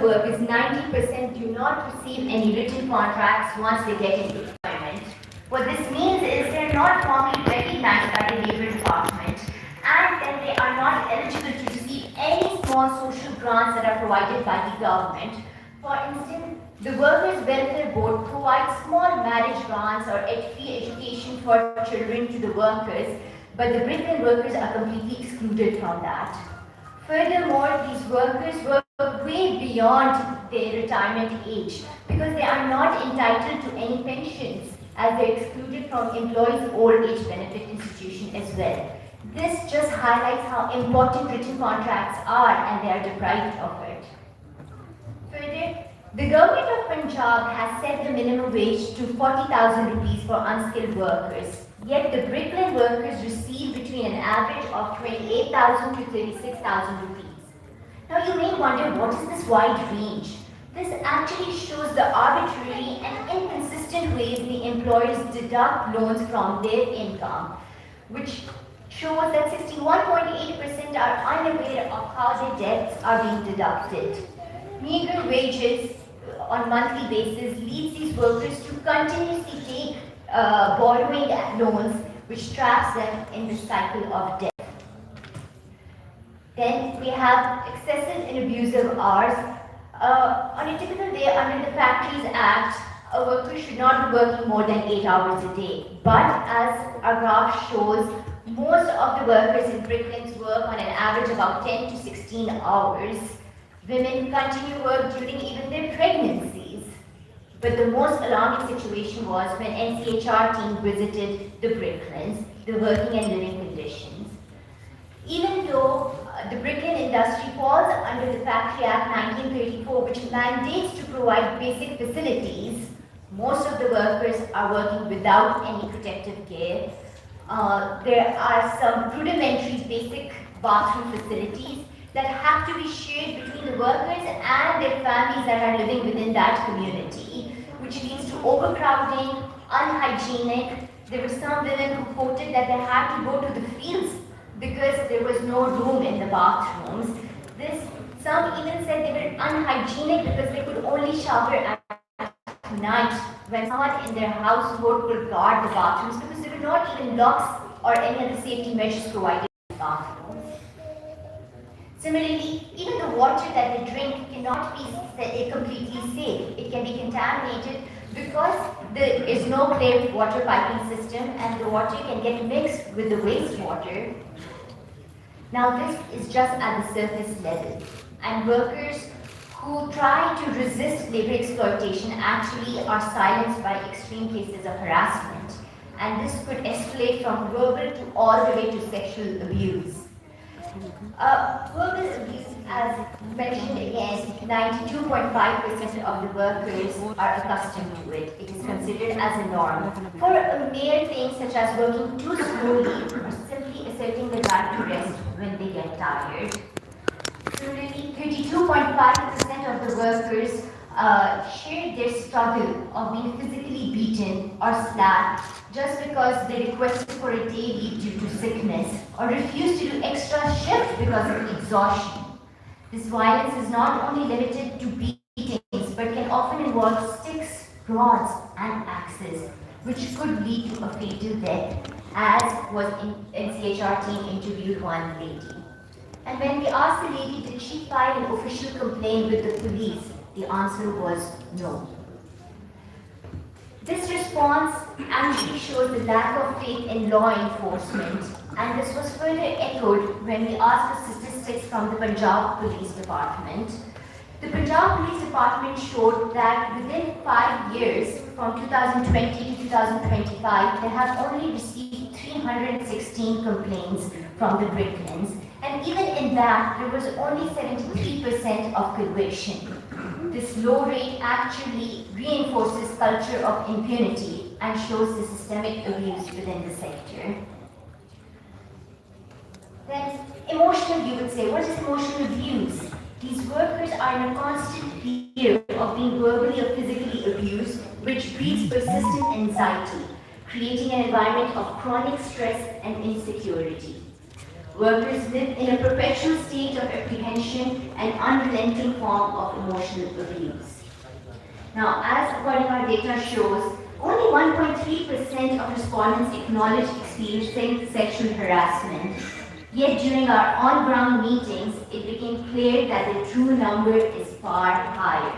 workers, 90% do not receive any written contracts once they get into employment. What this means is they're not formally recognized by the Labour Department, and then they are not eligible to receive any small social grants that are provided by the government. For instance, the Workers' Welfare Board provides small marriage grants or free education for children to the workers, but the brick kiln workers are completely excluded from that. Furthermore, these workers work way beyond their retirement age because they are not entitled to any pensions, as they're excluded from employees' old age benefit institution as well. This just highlights how important written contracts are, and they are deprived of it. Further, the government of Punjab has set the minimum wage to 40,000 rupees for unskilled workers. Yet the brick kiln workers receive between an average of 28,000 to 36,000 rupees. Now you may wonder, what is this wide range? This actually shows the arbitrary and inconsistent ways the employers deduct loans from their income, which shows that 61.8% are unaware of how their debts are being deducted. Meager wages on monthly basis leads these workers to continuously take borrowing loans, which traps them in the cycle of debt. Then we have excessive and abusive hours. On a typical day under the Factories Act, a worker should not be working more than 8 hours a day. But as our graph shows, most of the workers in brick kilns work on an average about 10 to 16 hours. Women continue work during even their pregnancies. But the most alarming situation was when NCHR team visited the brick kilns, the working and living conditions. Even though the brick kiln industry falls under the Factory Act 1934, which mandates to provide basic facilities, most of the workers are working without any protective gear. There are some rudimentary basic bathroom facilities that have to be shared between the workers and their families that are living within that community, which leads to overcrowding, unhygienic. There were some women who quoted that they had to go to the fields because there was no room in the bathrooms. Some even said they were unhygienic because they could only shower at night when someone in their household could guard the bathrooms because there were not even locks or any other safety measures provided in the bathrooms. Similarly, even the water that they drink cannot be completely safe. It can be contaminated because there is no clear water piping system and the water can get mixed with the wastewater. Now this is just at the surface level, and workers who try to resist labor exploitation actually are silenced by extreme cases of harassment, and this could escalate from verbal to all the way to sexual abuse. Verbal abuse, as mentioned again, 92.5% of the workers are accustomed to it. It is considered as a norm. For mere things such as working too slowly or simply asserting the right to rest when they get tired. Similarly, 32.5% of the workers shared their struggle of being physically beaten or slapped just because they requested for a day leave due to sickness or refused to do extra shift because of exhaustion. This violence is not only limited to beatings but can often involve sticks, rods and axes, which could lead to a fatal death, as was in NCHR team interviewed one lady. And when we asked the lady, did she file an official complaint with the police, the answer was no. This response actually shows the lack of faith in law enforcement, and this was further echoed when we asked for statistics from the Punjab Police Department. The Punjab Police Department showed that within 5 years, from 2020 to 2025, they have only received 316 complaints from the brick kilns, and even in that, there was only 73% of conviction. This low rate actually reinforces culture of impunity and shows the systemic abuse within the sector. Then, emotional, you would say, what is emotional abuse? These workers are in a constant fear of being verbally or physically abused, which breeds persistent anxiety, creating an environment of chronic stress and insecurity. workers live in a perpetual state of apprehension and unrelenting form of emotional abuse. Now, as according our data shows, only 1.3% of respondents acknowledge experiencing sexual harassment. Yet during our on-ground meetings, it became clear that the true number is far higher.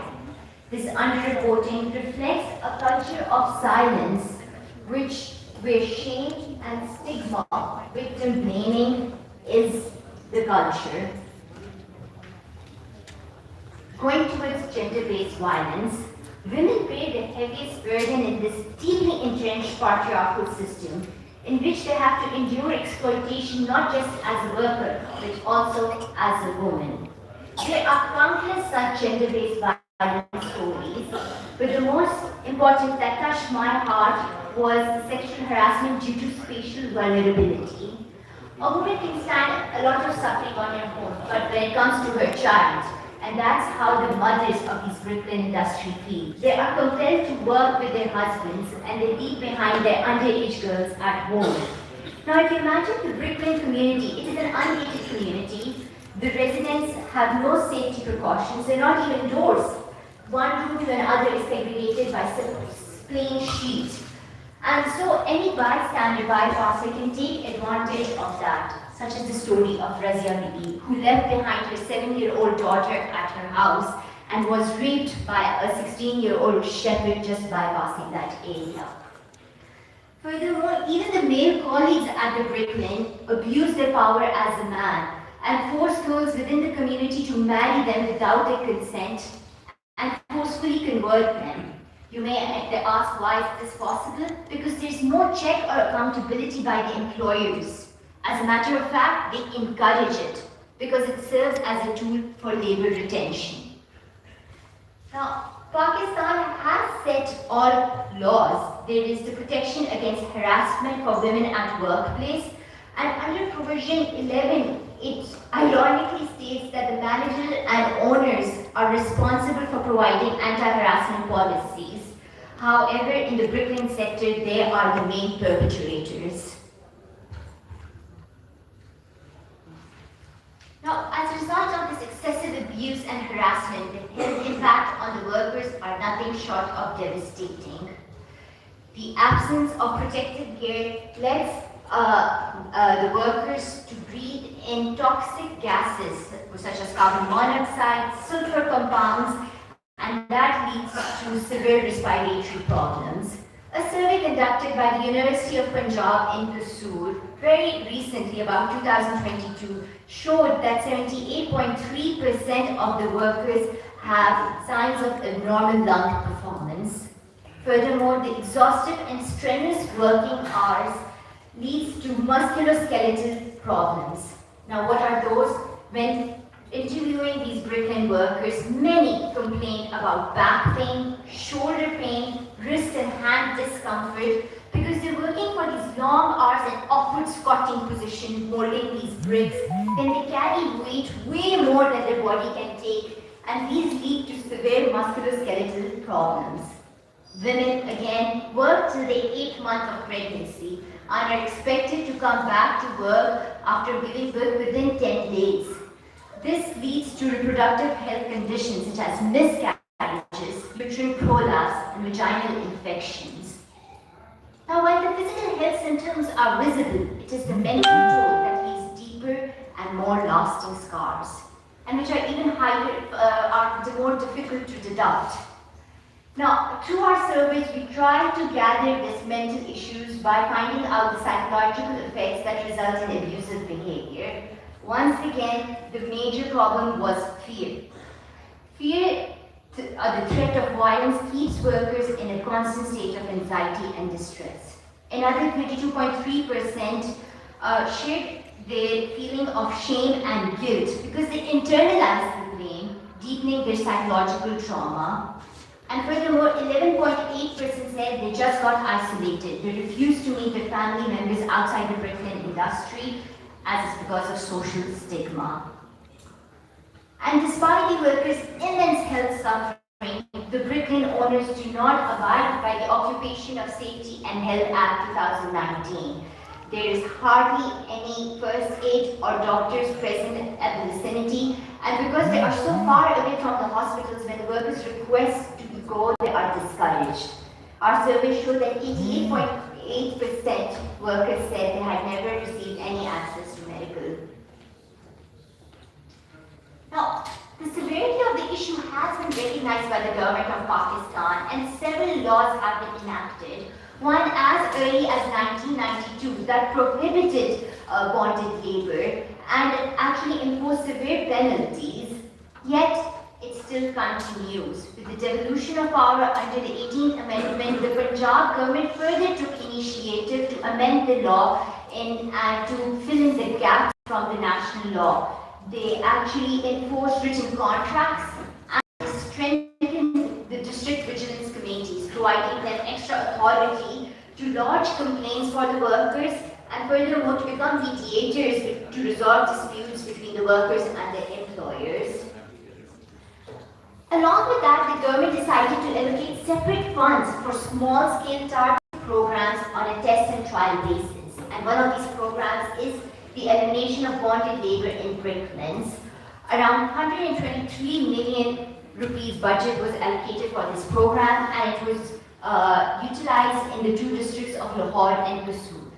This underreporting reflects a culture of silence, where shame and stigma, victim blaming, is the culture. Going towards gender-based violence, women bear the heaviest burden in this deeply entrenched patriarchal system, in which they have to endure exploitation not just as a worker, but also as a woman. There are countless such gender-based violence stories, but the most important that touched my heart was sexual harassment due to spatial vulnerability. A woman can stand a lot of suffering on her own, but when it comes to her child, and that's how the mothers of these brick kiln industry feel. They are compelled to work with their husbands and they leave behind their underage girls at home. Now if you imagine the brick kiln community, it is an ungated community. The residents have no safety precautions, they're not even doors. One room to another is segregated by plain sheet. And so any bystander, bypasser can take advantage of that, such as the story of Razia Bibi, who left behind her 7-year-old daughter at her house and was raped by a 16-year-old shepherd just bypassing that area. Furthermore, even the male colleagues at the brick kiln abuse their power as a man and force girls within the community to marry them without their consent and forcefully convert them. You may ask, why is this possible? Because there's no check or accountability by the employers. As a matter of fact, they encourage it because it serves as a tool for labor retention. Now, Pakistan has set all laws. There is the protection against harassment for women at workplace, and under provision 11, it ironically states that the manager and owners are responsible for providing anti-harassment policies. However, in the brick kiln sector, they are the main perpetrators. Now, as a result of this excessive abuse and harassment, the health impact on the workers are nothing short of devastating. The absence of protective gear lets the workers to breathe in toxic gases such as carbon monoxide, sulfur compounds, and that leads to severe respiratory problems. A survey conducted by the University of Punjab in Kasur very recently, about 2022, showed that 78.3% of the workers have signs of abnormal lung performance. Furthermore, the exhaustive and strenuous working hours leads to musculoskeletal problems. Now, what are those? When interviewing these brick kiln workers, many complain about back pain, shoulder pain, wrist and hand discomfort because they're working for these long hours in awkward squatting position, molding these bricks. Then they carry weight way more than their body can take, and these lead to severe musculoskeletal problems. Women, again, work till the 8th month of pregnancy and are expected to come back to work after giving birth within 10 days. This leads to reproductive health conditions such as miscarriages, uterine prolapse, and vaginal infections. Now, while the physical health symptoms are visible, it is the mental toll that leaves deeper and more lasting scars, and which are even more difficult to deduct. Now, through our surveys, we try to gather these mental issues by finding out the psychological effects that result in abusive behavior. Once again, the major problem was fear. Fear, the threat of violence, keeps workers in a constant state of anxiety and distress. Another 22.3% shared their feeling of shame and guilt because they internalized the blame, deepening their psychological trauma. And furthermore, 11.8% said they just got isolated. They refused to meet their family members outside the brick kiln industry, as is because of social stigma. And despite the workers' immense health suffering, the brick kiln owners do not abide by the Occupation of Safety and Health Act 2019. There is hardly any first aid or doctors present at the vicinity, and because they are so far away from the hospitals, when the workers request to go, they are discouraged. Our survey showed that 88.8% workers said they had never received any access to medical. Now, the severity of the issue has been recognized by the government of Pakistan, and several laws have been enacted. One as early as 1992 that prohibited bonded labor and actually imposed severe penalties, yet it still continues. With the devolution of power under the 18th Amendment, the Punjab government further took initiative to amend the law and to fill in the gaps from the national law. They actually enforced written contracts and strengthened the district vigilance committees, providing them extra authority to lodge complaints for the workers and furthermore to become mediators to resolve disputes between the workers and their employers. Along with that, the government decided to allocate separate funds for small-scale targeted programs on a test and trial basis. And one of these programs is the elimination of bonded labor in brick kilns. Around 123 million rupees budget was allocated for this program, and it was utilized in the two districts of Lahore and Kasur.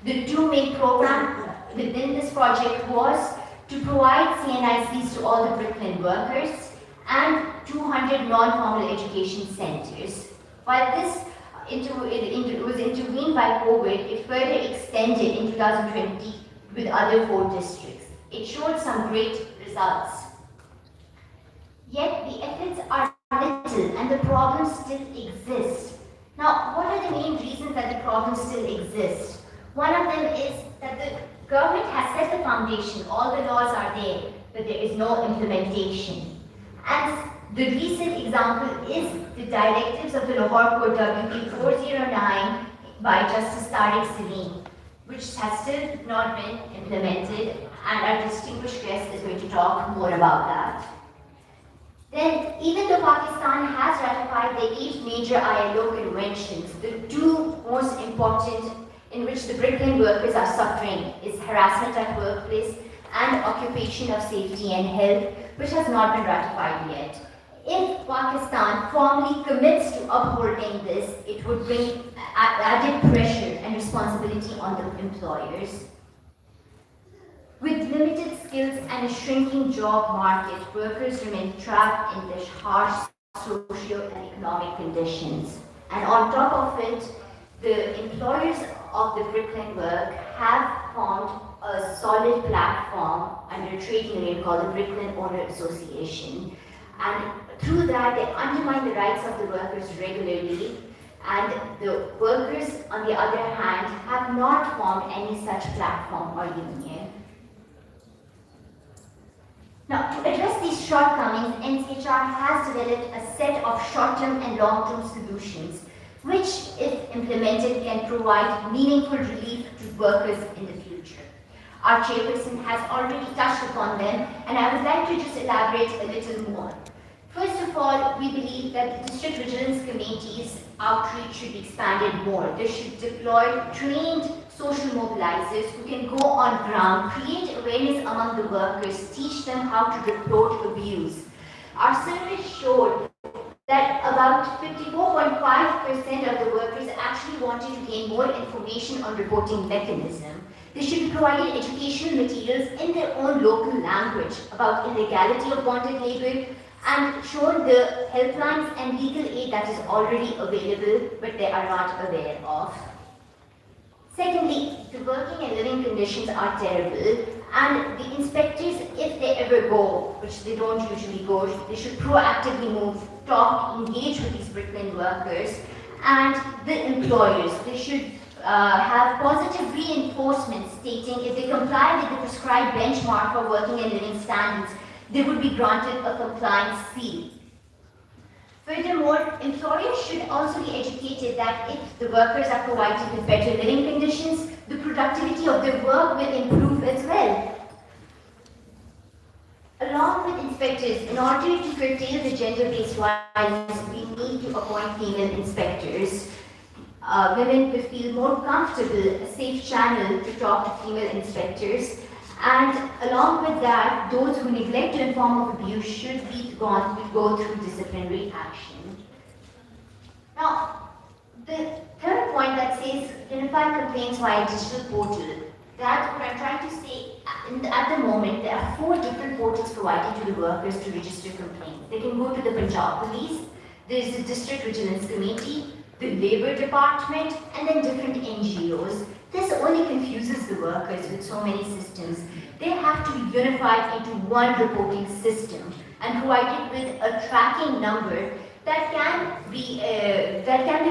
The two main programs within this project was to provide CNICs to all the brick kiln workers and 200 non-formal education centers. While this was intervened by COVID, it further extended in 2020 with other 4 districts. It showed some great results. Yet the efforts are little and the problems still exist. Now, what are the main reasons that the problems still exist? One of them is that the government has set the foundation, all the laws are there, but there is no implementation. And the recent example is the directives of the Lahore Code WP 409 by Justice Tariq Salim, which has still not been implemented, and our distinguished guest is going to talk more about that. Then, even though Pakistan has ratified the 8 major ILO conventions, the 2 most important in which the brick kiln workers are suffering is harassment at workplace and occupation of safety and health, which has not been ratified yet. If Pakistan formally commits to upholding this, it would bring added pressure and responsibility on the employers. With limited skills and a shrinking job market, workers remain trapped in these harsh socio and economic conditions. And on top of it, the employers of the brick kiln work have formed a solid platform under a trade union called the Brick Kiln Owner Association. And through that, they undermine the rights of the workers regularly, and the workers, on the other hand, have not formed any such platform or union. Now, to address these shortcomings, NCHR has developed a set of short-term and long-term solutions, which, if implemented, can provide meaningful relief to workers in the future. Our chairperson has already touched upon them, and I would like to just elaborate a little more. First of all, we believe that the district vigilance committees' outreach should be expanded more. They should deploy trained social mobilizers who can go on ground, create awareness among the workers, teach them how to report abuse. Our survey showed that about 54.5% of the workers actually wanted to gain more information on reporting mechanism. They should be provided educational materials in their own local language about illegality of bonded labor and shown the helplines and legal aid that is already available but they are not aware of. Secondly, the working and living conditions are terrible, and the inspectors, if they ever go, which they don't usually go, they should proactively move, talk, engage with these brick kiln workers, and the employers. They should have positive reinforcement stating if they comply with the prescribed benchmark for working and living standards, they would be granted a compliance seal. Furthermore, employers should also be educated that if the workers are provided with better living conditions, the productivity of their work will improve as well. Along with inspectors, in order to curtail the gender-based violence, we need to appoint female inspectors. women will feel more comfortable, a safe channel to talk to female inspectors. And along with that, those who neglect to inform of abuse should go through disciplinary action. Now, the third point that says identify complaints via digital portal, that's what I'm trying to say. At the moment, there are 4 different portals provided to the workers to register complaints. They can go to the Punjab Police, there's the District Vigilance Committee, the Labour Department, and then different NGOs. This only confuses the workers with so many systems. They have to be unified into one reporting system and provided with a tracking number that can be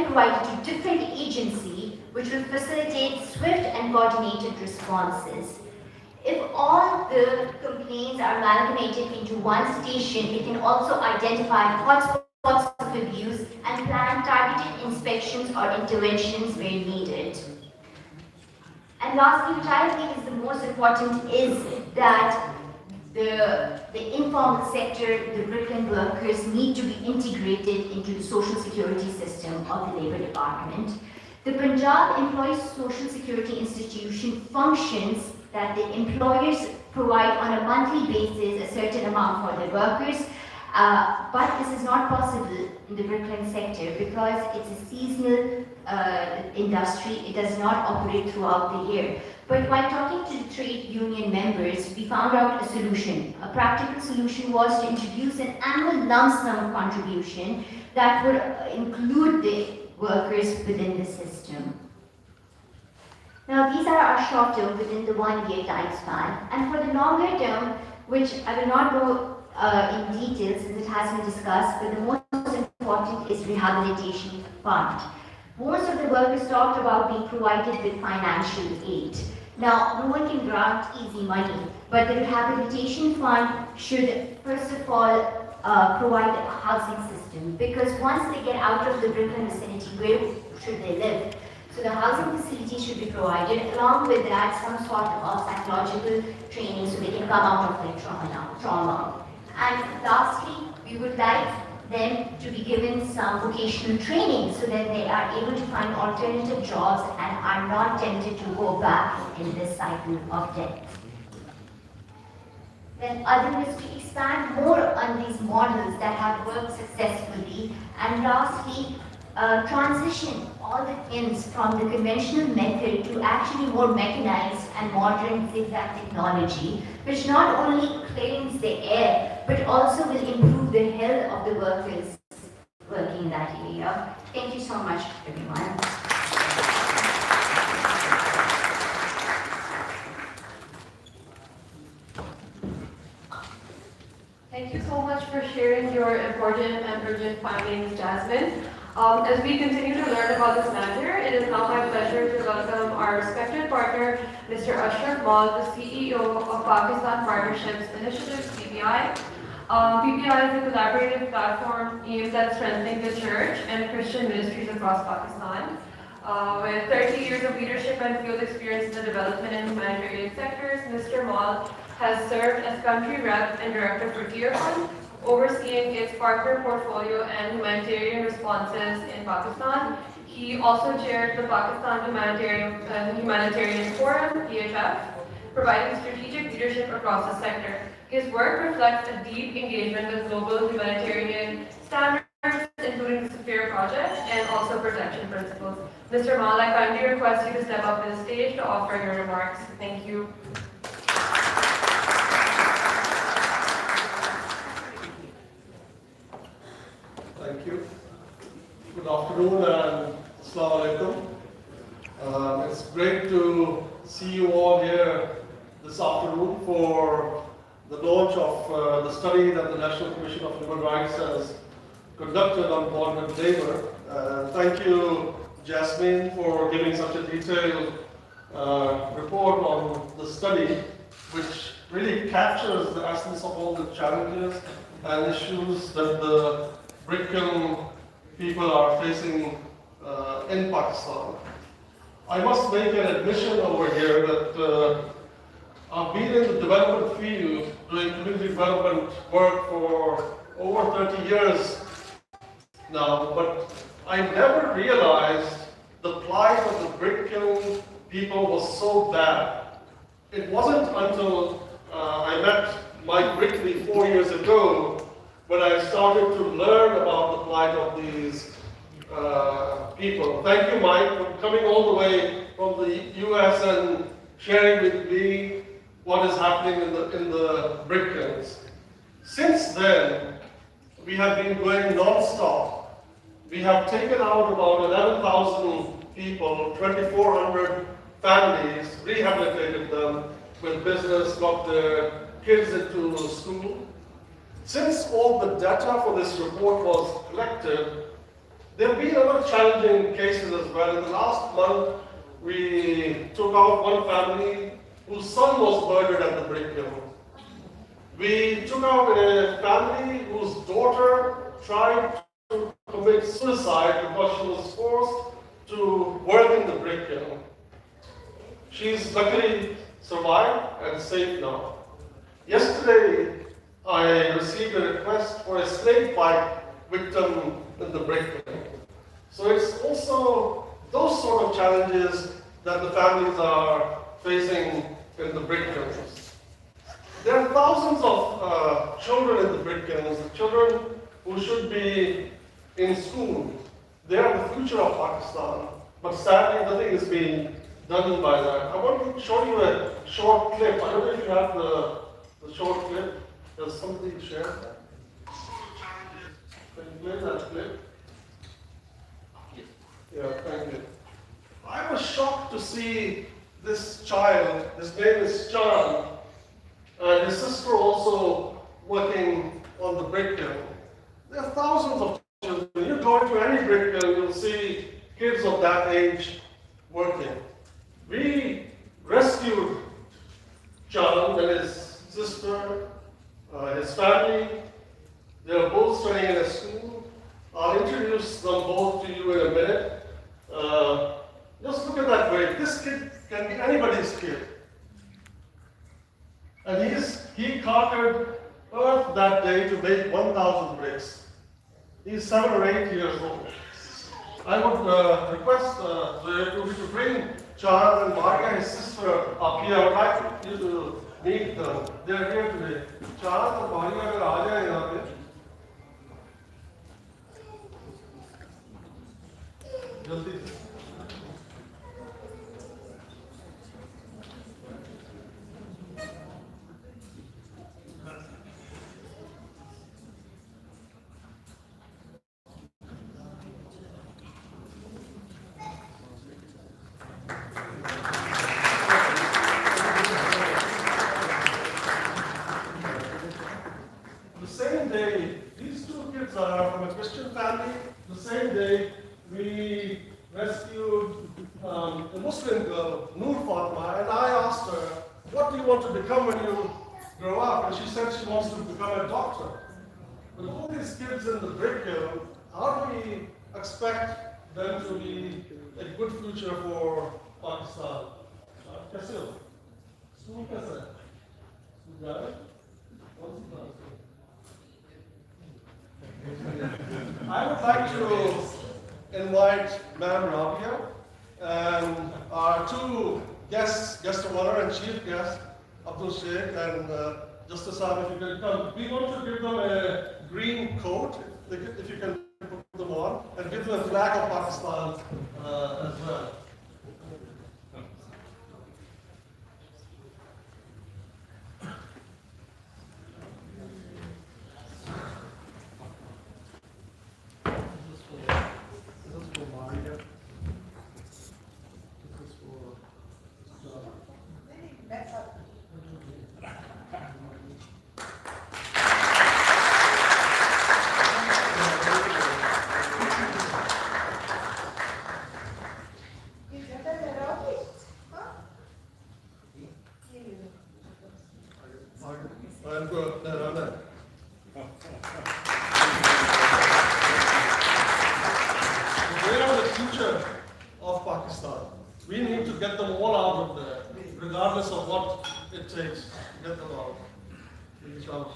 provided to different agencies, which will facilitate swift and coordinated responses. If all the complaints are amalgamated into one station, it can also identify hotspots of abuse and plan targeted inspections or interventions where needed. And lastly, which I think is the most important, is that the informal sector, the brick kiln workers, need to be integrated into the social security system of the Labour Department. The Punjab Employees Social Security Institution functions that the employers provide on a monthly basis a certain amount for their workers, but this is not possible in the brick kiln sector because it's a seasonal industry. It does not operate throughout the year. But while talking to the trade union members, we found out a solution. A practical solution was to introduce an annual lump sum contribution that would include the workers within the system. Now, these are our short term within the 1-year time span. And for the longer term, which I will not go in detail since it has been discussed, but the most important is rehabilitation fund. Most of the workers talked about being provided with financial aid. Now, no one can grant easy money, but the rehabilitation fund should first of all provide a housing system, because once they get out of the brick kiln vicinity, where should they live? So the housing facility should be provided, along with that some sort of psychological training so they can come out of their trauma. And lastly, we would like them to be given some vocational training so that they are able to find alternative jobs and are not tempted to go back in this cycle of debt. Then other is to expand more on these models that have worked successfully. And lastly, transition all the kilns from the conventional method to actually more mechanized and modern zigzag technology, which not only cleans the air, but also will improve the health of the workers working in that area. Thank you so much, everyone. Thank you so much for sharing your important and urgent findings, Jasmine. As we continue to learn about this matter, it is now my pleasure to welcome our respected partner, Mr. Ashraf Maul, the CEO of Pakistan Partnerships Initiatives, PPI. PPI is a collaborative platform aimed at strengthening the church and Christian ministries across Pakistan. With 30 years of leadership and field experience in the development and humanitarian sectors, Mr. Maul has served as country rep and director for Tier 1, overseeing its partner portfolio and humanitarian responses in Pakistan. He also chaired the Pakistan Humanitarian Forum, PHF, providing strategic leadership across the sector. His work reflects a deep engagement with global humanitarian standards, including the Sphere Project and also protection principles. Mr. Maul, I kindly request you to step up to the stage to offer your remarks. Thank you. Thank you. Good afternoon and Assalamu alaikum. It's great to see you all here this afternoon for the launch of the study that the National Commission of Human Rights has conducted on bonded labor. Thank you, Jasmine, for giving such a detailed report on the study, which really captures the essence of all the challenges and issues that the brick kiln people are facing in Pakistan. I must make an admission over here that I've been in the development field doing community development work for over 30 years now, but I never realized the plight of the brick kiln people was so bad. It wasn't until I met Mike Brickley 4 years ago when I started to learn about the plight of these people. Thank you, Mike, for coming all the way from the US and sharing with me what is happening in the brick kilns. Since then, we have been going non-stop. We have taken out about 11,000 people, 2,400 families, rehabilitated them with business, got their kids into school. Since all the data for this report was collected, there have been other challenging cases as well. In the last month, we took out one family whose son was murdered at the brick kiln. We took out a family whose daughter tried to commit suicide because she was forced to work in the brick kiln. She's luckily survived and safe now. Yesterday, I received a request for a snake bite victim in the brick kiln. So it's also those sort of challenges that the families are facing in the brick kilns. There are thousands of children in the brick kilns, the children who should be in school. They are the future of Pakistan, but sadly nothing is being done by that. I want to show you a short clip. I don't know if you have the short clip. Does somebody share that? Can you play that clip? Yeah, thank you. I was shocked to see this child, his name is Chan, and his sister also working on the brick kiln. There are thousands of children. You go into any brick kiln, you'll see kids of that age working. We rescued Chan and his sister, his family. They are both studying in a school. I'll introduce them both to you in a minute. Just look at that grade. This kid can be anybody's kid. And he carted earth that day to make 1,000 bricks. He's 7 or 8 years old. I would request to bring Charles and Maria, his sister, up here. I would like you to meet them. They're here today. Charles and Maria are here. जल्दी से The same day, these two kids are from a Christian family. The same day, we rescued a Muslim girl, Noor Fatma, and I asked her, what do you want to become when you grow up? And she said she wants to become a doctor. With all these kids in the brick kiln, how do we expect them to be a good future for Pakistan? कैसे हो? School कैसा है? School जा रहे? कौन सी class है? I would like to invite Ma'am Rabia and our two guests, guest of honor and chief guest, Abdul Sheikh and Justice Saab, if you can come. We want to give them a green coat, if you can put them on, and give them a flag of Pakistan as well. We need to get them all out of there, regardless of what it takes. Get them out. Please out.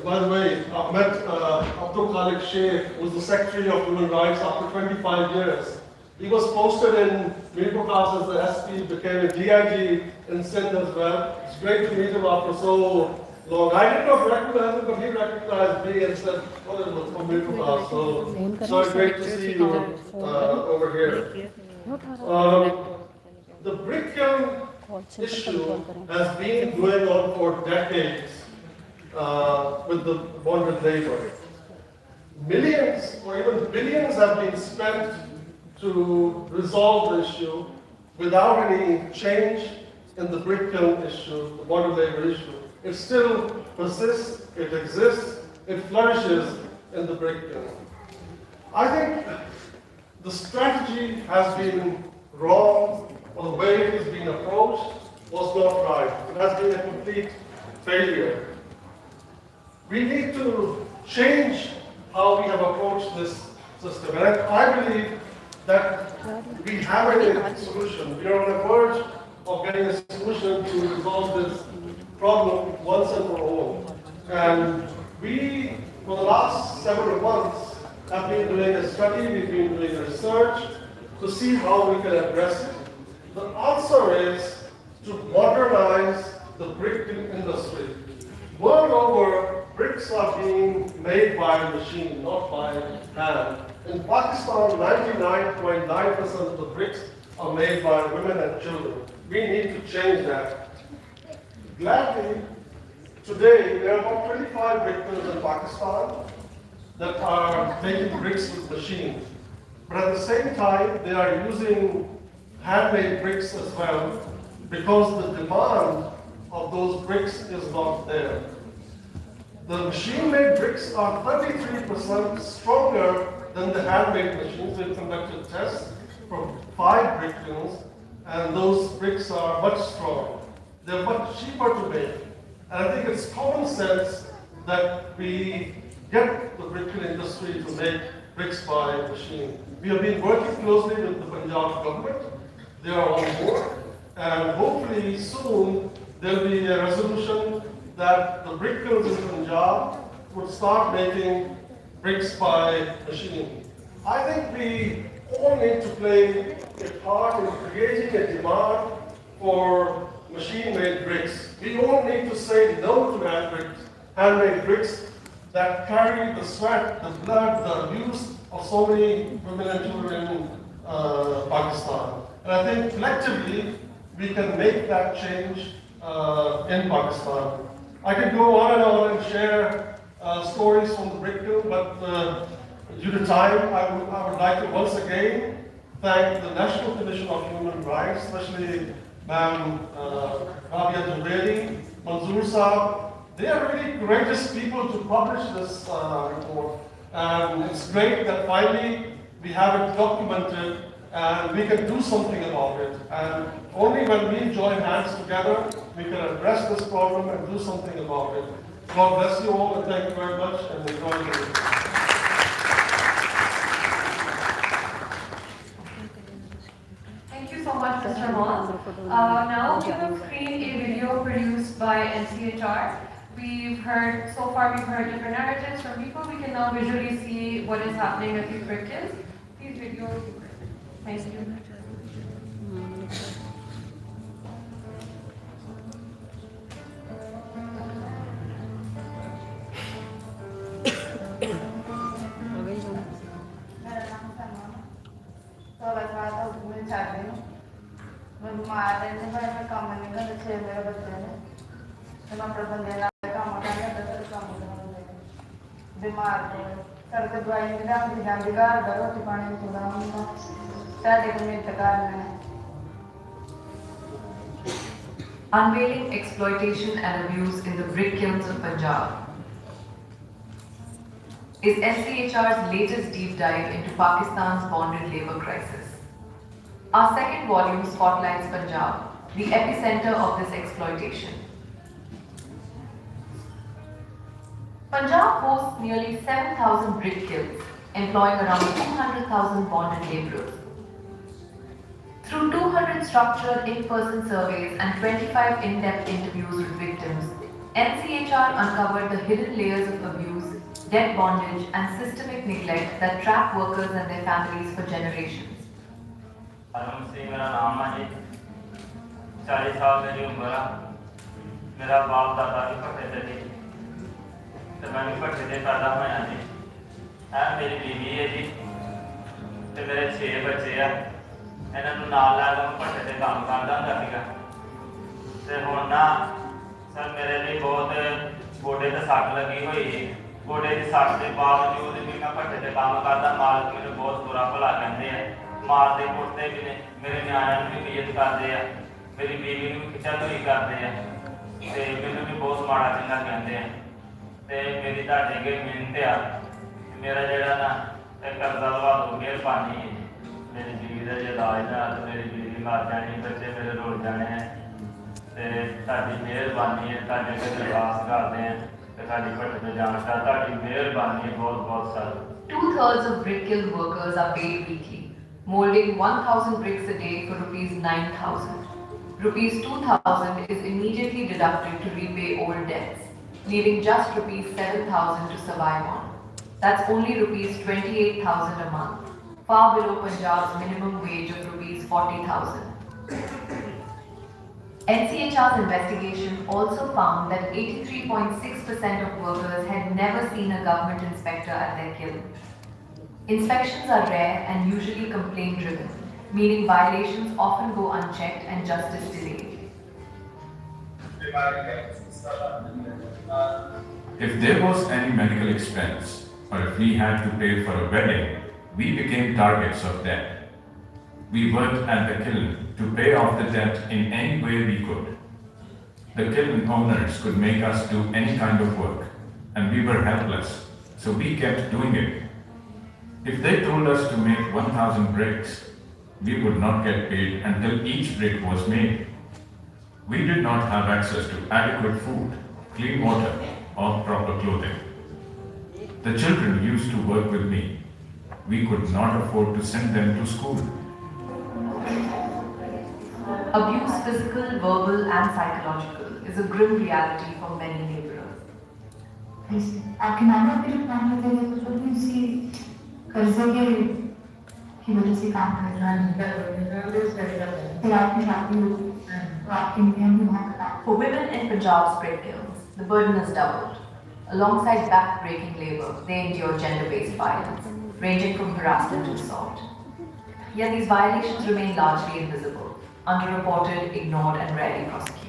by the way, I've met Abdul Khalik Sheikh, who's the Secretary of Human Rights after 25 years. He was posted in Mirpurkhas as the SP, became a DIG in Sindh as well. It's great to meet him after so long. I did not recognize him, but he recognized me and said, well, it was from Mirpurkhas. So great to see you over here. The brick kiln issue has been going on for decades with the bonded labor. Millions or even billions have been spent to resolve the issue without any change in the brick kiln issue, the bonded labor issue. It still persists, it exists, it flourishes in the brick kiln. I think the strategy has been wrong, or the way it has been approached was not right. It has been a complete failure. We need to change how we have approached this system. And I believe that we have a solution. We are on the verge of getting a solution to resolve this problem once and for all. And we, for the last several months, have been doing a study, we've been doing research to see how we can address it. The answer is to modernize the brick industry. World over, bricks are being made by machine, not by hand. In Pakistan, 99.9% of the bricks are made by women and children. We need to change that. Gladly, today there are about 25 brick kilns in Pakistan that are making bricks with machines. But at the same time, they are using handmade bricks as well because the demand of those bricks is not there. The machine-made bricks are 33% stronger than the handmade machines. We've conducted tests from 5 brick kilns, and those bricks are much stronger. They're much cheaper to make. And I think it's common sense that we get the brick kiln industry to make bricks by machine. We have been working closely with the Punjab government. They are on board, and hopefully soon there'll be a resolution that the brick kilns in Punjab would start making bricks by machine. I think we all need to play a part in creating a demand for machine-made bricks. We all need to say no to handmade bricks that carry the sweat, the blood, the abuse of so many women and children in Pakistan. And I think collectively we can make that change in Pakistan. I could go on and share stories from the brick kiln, but due to time, I would like to once again thank the National Commission of Human Rights, especially Ma'am Rabia Jaberi, Manzoor Saab. They are really courageous people to publish this report. And it's great that finally we have it documented and we can do something about it. And only when we join hands together, we can address this problem and do something about it. God bless you all, and thank you very much, and enjoy the day. Thank you so much, Mr. Moss. Now we will screen a video produced by NCHR. We've heard different narratives from people. We can now visually see what is happening at these brick kilns. These videos. Thank you. Unveiling Exploitation and Abuse in the Brick Kilns of Punjab is NCHR's latest deep dive into Pakistan's bonded labour crisis. Our second volume spotlights Punjab, the epicenter of this exploitation. Punjab hosts nearly 7,000 brick kilns, employing around 200,000 bonded labourers. Through 200 structured in-person surveys and 25 in-depth interviews with victims, NCHR uncovered the hidden layers of abuse, debt bondage, and systemic neglect that trap workers and their families for generations. मेरा नाम है जी 40 साल मेरी उम्र है मेरा बाप दादा भी भट्टे से जी तो मैं भी भट्टे से पैदा होया जी है मेरी बीवी है जी तो मेरे 6 बच्चे हैं इन्होंने नाल ला के भट्टे से काम करता ਹੁੰਦਾ ਸੀਗਾ ਤੇ ਹੁਣ ਨਾ ਸਰ ਮੇਰੇ ਲਈ ਬਹੁਤ ਗੋਡੇ ਤੇ ਸੱਟ ਲੱਗੀ ਹੋਈ ਹੈ ਗੋਡੇ ਦੀ ਸੱਟ ਦੇ ਬਾਵਜੂਦ ਵੀ ਮੈਂ ਭੱਠੇ ਤੇ ਕੰਮ ਕਰਦਾ ਮਾਲਕ ਮੈਨੂੰ ਬਹੁਤ ਬੁਰਾ ਭਲਾ ਕਹਿੰਦੇ ਆ ਮਾਰਦੇ ਕੁੱਟਦੇ ਵੀ ਨੇ ਮੇਰੇ ਨਿਆਣਿਆਂ ਨੂੰ ਵੀ ਬੇਇੱਜ਼ਤ ਕਰਦੇ ਆ ਮੇਰੀ ਬੀਵੀ ਨੂੰ ਵੀ ਖਿੱਚਾਧੂਰੀ ਕਰਦੇ ਆ ਤੇ ਮੈਨੂੰ ਵੀ ਬਹੁਤ ਮਾੜਾ ਚੰਗਾ ਕਹਿੰਦੇ ਆ ਤੇ ਮੇਰੀ ਤੁਹਾਡੇ ਅੱਗੇ ਮਿਹਨਤ ਆ ਮੇਰਾ ਜਿਹੜਾ ਨਾ ਇਹ ਕਰਜ਼ਾ ਲਵਾ ਦੋ ਮਿਹਰਬਾਨੀ ਹੈ ਮੇਰੀ ਬੀਵੀ ਦਾ ਜੇ ਇਲਾਜ ਨਾ ਤੇ ਮੇਰੀ ਬੀਵੀ ਮਰ ਜਾਣੀ ਬੱਚੇ ਮੇਰੇ ਰੁਲ ਜਾਣੇ ਆ ਤੇ ਤੁਹਾਡੀ ਮਿਹਰਬਾਨੀ ਹੈ ਤੁਹਾਡੇ ਅੱਗੇ ਦਰਖਾਸਤ ਕਰਦੇ ਆ ਤੇ ਸਾਡੀ ਭੱਠੇ ਤੇ ਜਾਣ ਦਾ ਤੁਹਾਡੀ ਮਿਹਰਬਾਨੀ ਹੈ ਬਹੁਤ ਬਹੁਤ sir 2/3 of brick kiln workers are paid weekly, molding 1,000 bricks a day for rupees 9,000. Rupees 2,000 is immediately deducted to repay old debts, leaving just rupees 7,000 to survive on. That's only rupees 28,000 a month, far below Punjab's minimum wage of rupees 40,000. NCHR's investigation also found that 83.6% of workers had never seen a government inspector at their kiln. Inspections are rare and usually complaint driven, meaning violations often go unchecked and justice delayed. If there was any medical expense or if we had to pay for a wedding, we became targets of debt. We worked at the kiln to pay off the debt in any way we could. The kiln owners could make us do any kind of work, and we were helpless, so we kept doing it. If they told us to make 1,000 bricks, we would not get paid until each brick was made. We did not have access to adequate food, clean water, or proper clothing. The children used to work with me. We could not afford to send them to school. Abuse, physical, verbal, and psychological, is a grim reality for many laborers. आपके नाम आप फिर काम करते हैं तो भी उसी कर्जे के की वजह से काम कर रहा है फिर आपकी शादी हो तो आपके नियम भी वहाँ का For women in Punjab's brick kilns, the burden is doubled. Alongside back-breaking labor, they endure gender-based violence, ranging from harassment to assault. Yet these violations remain largely invisible, underreported, ignored, and rarely prosecuted.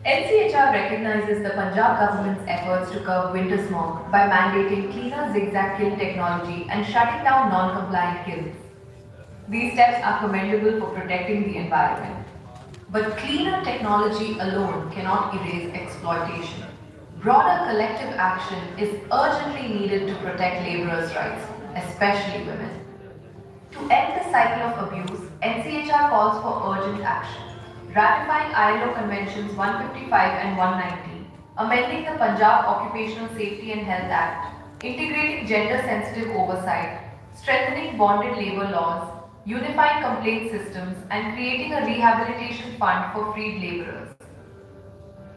NCHR recognizes the Punjab government's efforts to curb winter smog by mandating cleaner zigzag kiln technology and shutting down non-compliant kilns. These steps are commendable for protecting the environment. But cleaner technology alone cannot erase exploitation. Broader collective action is urgently needed to protect laborers' rights, especially women. To end the cycle of abuse, NCHR calls for urgent action. Ratifying ILO Conventions 155 and 190, amending the Punjab Occupational Safety and Health Act, integrating gender-sensitive oversight, strengthening bonded labour laws, unifying complaint systems, and creating a rehabilitation fund for freed labourers.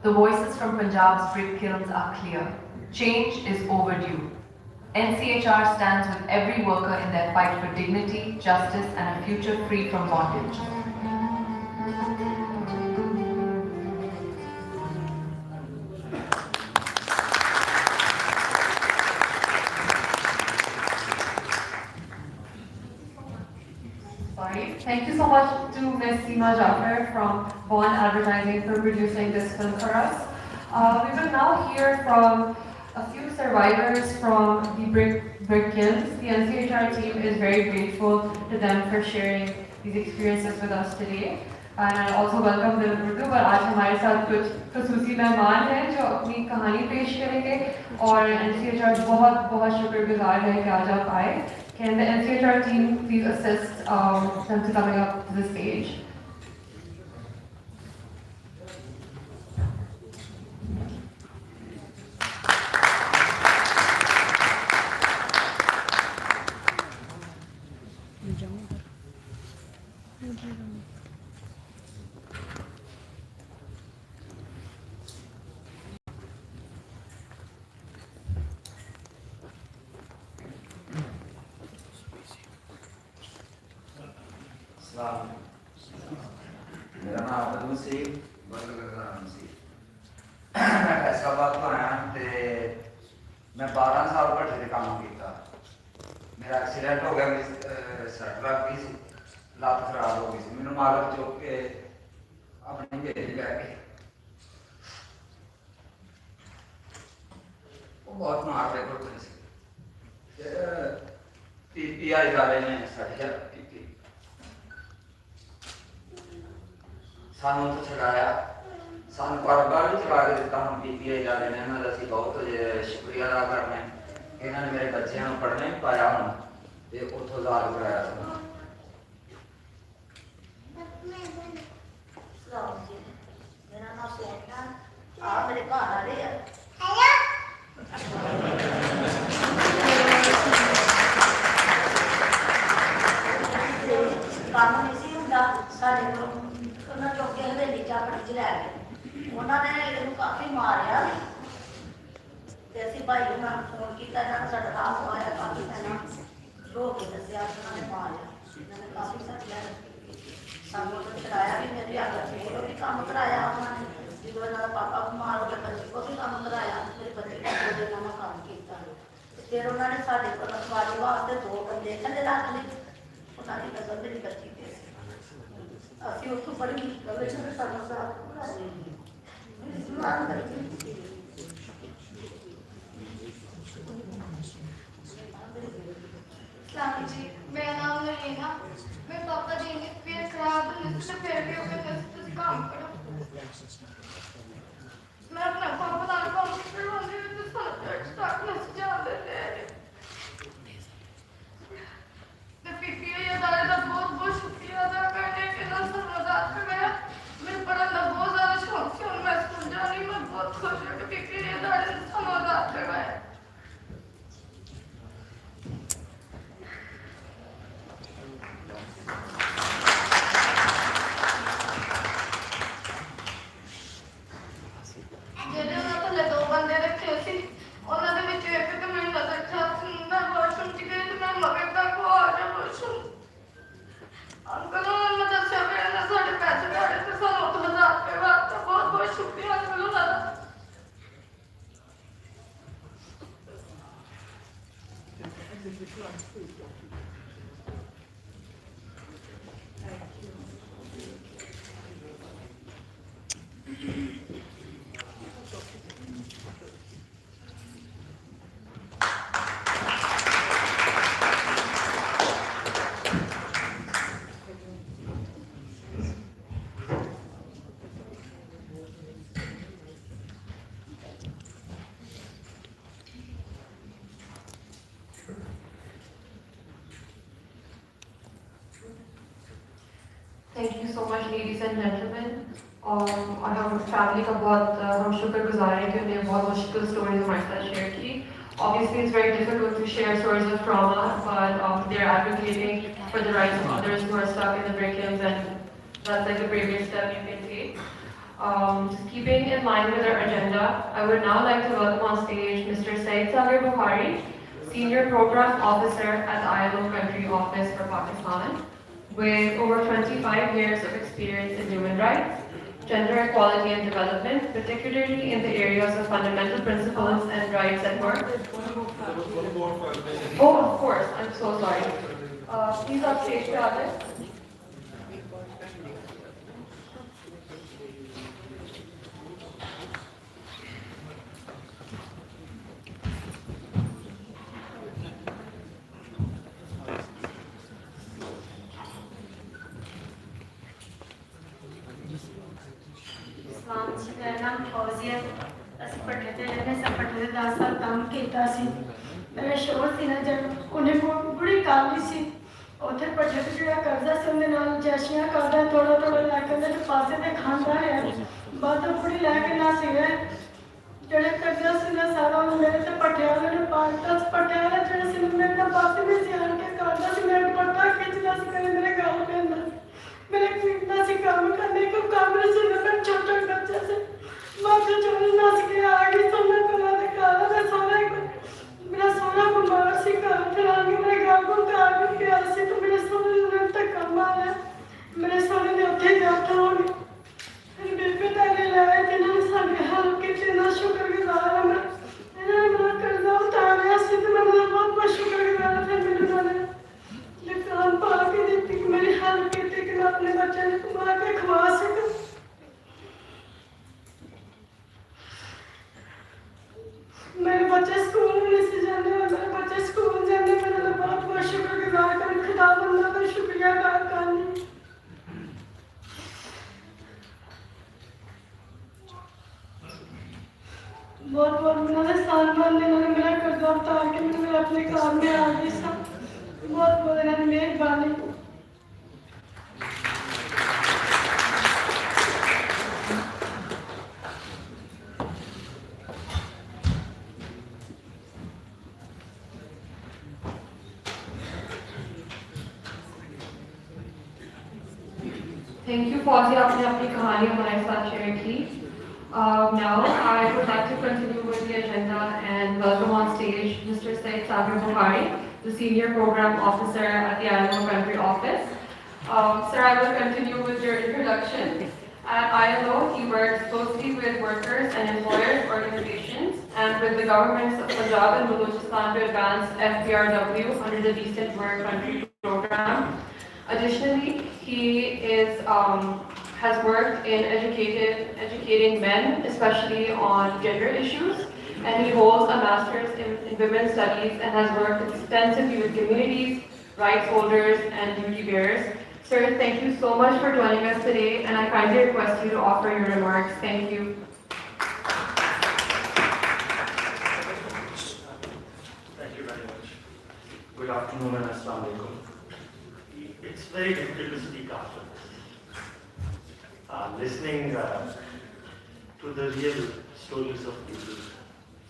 The voices from Punjab's brick kilns are clear. Change is overdue. NCHR stands with every worker in their fight for dignity, justice, and a future free from bondage. Thank you so much to Ms. Seema Jaffer from Bond Advertising for producing this film for us. We will now hear from a few survivors from the Brick Kilns. The NCHR team is very grateful to them for sharing these experiences with us today. And I also welcome them Urdu, but आज हमारे साथ कुछ खसूसी मेहमान हैं जो अपनी कहानी पेश करेंगे और NCHR बहुत शुक्रगुजार है कि आज आप आए. Can the NCHR team please assist them to coming up to the stage? मेरा नाम अब्दुल सी मैं फैसलाबाद तो आया ते मैं 12 साल भट्ठे से काम किया. मेरा एक्सीडेंट हो गया, मेरी सट लग गई सी, लत्त खराब हो गई सी. मैनू मालक चुक के अपनी भेज लै गए. वो बहुत मारते कुटते सी. PPI वाले ने साड़ी हेल्प की. सानू तो छड़ाया, सानू कारोबार भी चला के दिता. हम PPI वाले ने इन्होंने असीं बहुत शुक्रिया अदा करने. इन्होंने मेरे बच्चों को पढ़ने भी पाया हूँ तो उतों इलाज कराया. मेरा नाम सोनिया, आप मेरे घर आ रहे हैं. ਕੰਮ ਨਹੀਂ ਸੀ ਹੁੰਦਾ ਸਾਡੇ ਕੋਲ. ਉਹਨਾਂ ਚੁੱਕ ਕੇ ਹਵੇਲੀ ਚ ਆਪਣੀ ਚ ਲੈ ਗਏ. ਉਹਨਾਂ ਨੇ ਇਹਨੂੰ ਕਾਫੀ ਮਾਰਿਆ ਤੇ ਅਸੀਂ ਭਾਈ ਉਹਨਾਂ ਨੂੰ ਫੋਨ ਕੀਤਾ. ਇਹਨਾਂ ਨੇ ਸਾਡਾ ਰਾਹ ਪਵਾਇਆ. ਕਾਫੀ ਪਹਿਲਾਂ ਰੋ ਕੇ ਦੱਸਿਆ ਉਹਨਾਂ ਨੇ ਮਾਰਿਆ. ਇਹਨਾਂ ਨੇ ਕਾਫੀ ਸਾਡੀਆਂ ਸਾਨੂੰ ਤਾਂ ਛਡਾਇਆ ਵੀ. ਮੇਰੀ ਆਦਤ ਕੋਲੋਂ ਵੀ ਕੰਮ ਕਰਾਇਆ ਉਹਨਾਂ ਨੇ. ਜਦੋਂ ਇਹਨਾਂ ਦਾ ਪਾਪਾ ਬਿਮਾਰ ਹੋ ਗਿਆ ਬੱਚੇ ਕੋਲ ਵੀ ਕੰਮ ਕਰਾਇਆ. ਮੇਰੇ ਬੱਚੇ ਕੋਲ ਇਹਨਾਂ ਨੇ ਕੰਮ ਕੀਤਾ. ਫਿਰ ਉਹਨਾਂ ਨੇ ਸਾਡੇ ਕੋਲ ਰਖਵਾਲੀ ਵਾਸਤੇ 2 ਬੰਦੇ ਥੱਲੇ ਰੱਖ ਲਏ. ਉਹਨਾਂ ਦੀ ਨਜ਼ਰ ਮੇਰੀ ਬੱਚੀ ਤੇ ਸੀ. ਅਸੀਂ ਉੱਥੋਂ ਬੜੀ ਮੁਸ਼ਕਲ ਵਿੱਚ ਸਾਨੂੰ ਸਾਥ इस्लामी जी, मेरा नाम नरीना. मेरे पापा जी ने फिर खराब नस्ल फिर भी वो नस्ल से काम करो. मैं अपना पापा नाल काम कर रही हूँ तो साथ तक नस्ल जाते हैं. तो PPI अदालत का बहुत शुक्रिया अदा करने के लिए सब मदद कर गया. मेरे पढ़ने का बहुत ज़्यादा शौक थी और मैं स्कूल जाने में बहुत खुश हूँ कि PPI अदालत ने सब मदद कर गया. ਜਿਹੜੇ ਉਹਨਾਂ ਥੱਲੇ 2 ਬੰਦੇ ਰੱਖੇ ਸੀ ਉਹਨਾਂ ਦੇ ਵਿੱਚ ਇੱਕ ਤੇ ਮੈਨੂੰ ਨਜ਼ਰ ਛਾਪ ਮੈਂ ਵਾਸ਼ਰੂਮ ਚ ਗਈ ਤੇ ਮੈਂ ਮਗਰ ਤੱਕ ਆ ਜਾ ਵਾਸ਼ਰੂਮ. ਅੰਕਲ ਉਹਨਾਂ ਨੇ ਦੱਸਿਆ ਵੀ ਇਹਨਾਂ ਸਾਡੇ ਪੈਸੇ ਕਾੜੇ ਤੇ ਸਾਨੂੰ ਉੱਥੇ ਮਜ਼ਾਕ ਕਰਵਾ ਦਿੱਤਾ. ਬਹੁਤ ਸ਼ੁਕਰੀਆ ਅੰਕਲ ਉਹਨਾਂ ਦਾ. Thank you so much, ladies and gentlemen. और हम फैमिली का बहुत हम शुक्रगुजार हैं कि उन्हें बहुत मुश्किल स्टोरीज हमारे साथ शेयर की. Obviously, it's very difficult to share stories of trauma, but they're advocating for the rights of others who are stuck in the brick kilns, and that's like the bravest step you can take. Just keeping in line with our agenda, I would now like to welcome on stage Mr. Said Sagar Buhari, Senior Program Officer at the ILO Country Office for Pakistan, with over 25 years of experience in human rights, gender equality and development, particularly in the areas of fundamental principles and rights at work. Oh, of course, I'm so sorry. Please up stage, Rajan. ਸਲਾਮ ਜੀ, ਮੇਰਾ ਨਾਮ ਫੌਜ਼ੀਆ। ਅਸੀਂ ਪੱਠੇ ਤੇ ਰਹਿੰਦੇ ਸਾਂ, ਪੱਠੇ ਤੇ 10 ਸਾਲ ਕੰਮ ਕੀਤਾ ਸੀ। ਮੇਰਾ ਸ਼ੋਰ ਸੀ ਨਾ ਜਦ ਉਹਨੇ ਬੁੜੀ ਕਾਲੀ ਸੀ, ਉੱਥੇ ਪੱਠੇ ਤੇ ਜਿਹੜਾ ਕਰਜ਼ਾ ਸੀ ਉਹਦੇ ਨਾਲ ਜੈਸ਼ੀਆਂ ਕਰਦਾ ਥੋੜਾ ਥੋੜਾ ਲੈ ਕੇ ਉਹਦੇ ਪਾਸੇ ਤੇ ਖਾਂਦਾ ਹੈ। ਬਾਅਦ ਉਹ ਬੁੜੀ ਲੈ ਕੇ ਨਾ ਸੀਗਾ ਜਿਹੜੇ ਕਰਜ਼ਾ ਸੀ ਨਾ ਸਾਰਾ ਉਹ ਮੇਰੇ ਤੇ ਪੱਠੇ ਵਾਲੇ ਨੇ ਪਾ ਦਿੱਤਾ। ਪੱਠੇ ਵਾਲਾ ਜਿਹੜਾ ਸੀ ਮੇਰੇ ਨਾਲ ਪਾਸੇ ਵਿੱਚ ਆਣ ਕੇ ਕਰਦਾ ਸੀ, ਮੇਰੇ ਪੱਟਾ ਖਿੱਚਦਾ ਸੀ, ਕਦੇ ਮੇਰੇ ਗਾਲ ਪੈਂਦਾ ਸੀ, ਮੇਰੇ ਪੀਟਦਾ ਸੀ ਕੰਮ ਕਰਨੇ को काम में से मैं छोटा बच्चा से माथे चोरी नस के आ गई। सोना कला ने कहा मैं सोना मेरा सोना बीमार सी घर फिर आगे मेरे गाँव को कार भी गया सी तो मेरे सोने ने तक कम आया। मेरे सोने ने उठे जाता हो गए फिर बेबे ताले लाए जिन्होंने सारे हाल के इतना शुक्रगुजार है। मैं इन्होंने मेरा कर्जा उतारा सी तो मैं बहुत बहुत शुक्रगुजार है। फिर मेरे नाले ये काम पा के देती कि मेरी हेल्प की थी कि मैं अपने बच्चे ने कमा के खवा सकूं। मेरे बच्चे स्कूल नहीं से जाने और मेरे बच्चे स्कूल जाने में मैं बहुत बहुत शुक्रगुजार कर खुदा बंदा का शुक्रिया अदा करनी। बहुत बहुत मेरा सालमान ने मेरा कर्जा उतार के मैंने अपने काम में आ गई सब बहुत बहुत इन्होंने मेहरबानी। Thank you, Fauzi, आपने अपनी कहानी हमारे साथ शेयर की. Now I would like to continue with the agenda and welcome on stage Mr. Said Sagar Bukhari, the Senior Program Officer at the ILO Country Office. Sir, I will continue with your introduction. At ILO, he works closely with workers and employers organizations and with the governments of Punjab and Balochistan to advance FPRW under the Decent Work Country program. Additionally, he has worked in educating men, especially on gender issues, and he holds a master's in women's studies and has worked extensively with communities, rights holders, and duty bearers. Sir, thank you so much for joining us today, and I kindly request you to offer your remarks. Thank you. Thank you very much. Good afternoon and Assalamu alaikum. It's very difficult to speak after this. Listening to the real stories of people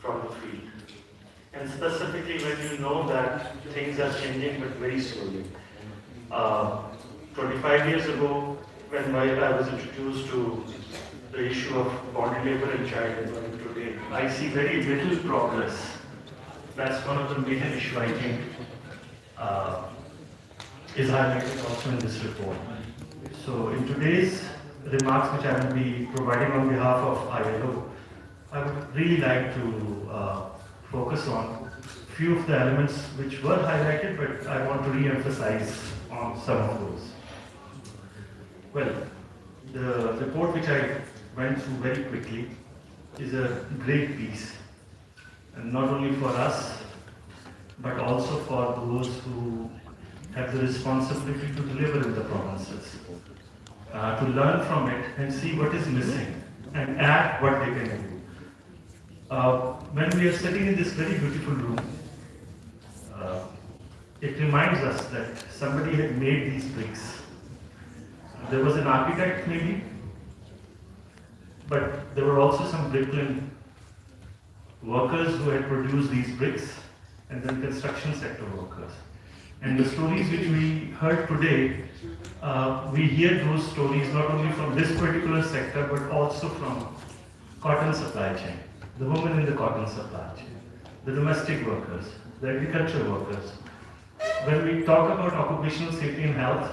from the field. And specifically when you know that things are changing but very slowly. 25 years ago, when I was introduced to the issue of bonded labor and child labor today, I see very little progress. That's one of the major issues I think is highlighted also in this report. So in today's remarks which I will be providing on behalf of ILO, I would really like to focus on a few of the elements which were highlighted, but I want to re-emphasize on some of those. Well, the report which I went through very quickly is a great piece, and not only for us, but also for those who have the responsibility to deliver in the provinces, to learn from it and see what is missing and add what they can do. When we are sitting in this very beautiful room, it reminds us that somebody had made these bricks. There was an architect maybe, but there were also some Brick Kiln workers who had produced these bricks, and then construction sector workers. And the stories which we heard today, we hear those stories not only from this particular sector, but also from cotton supply chain, the women in the cotton supply chain, the domestic workers, the agriculture workers. When we talk about occupational safety and health,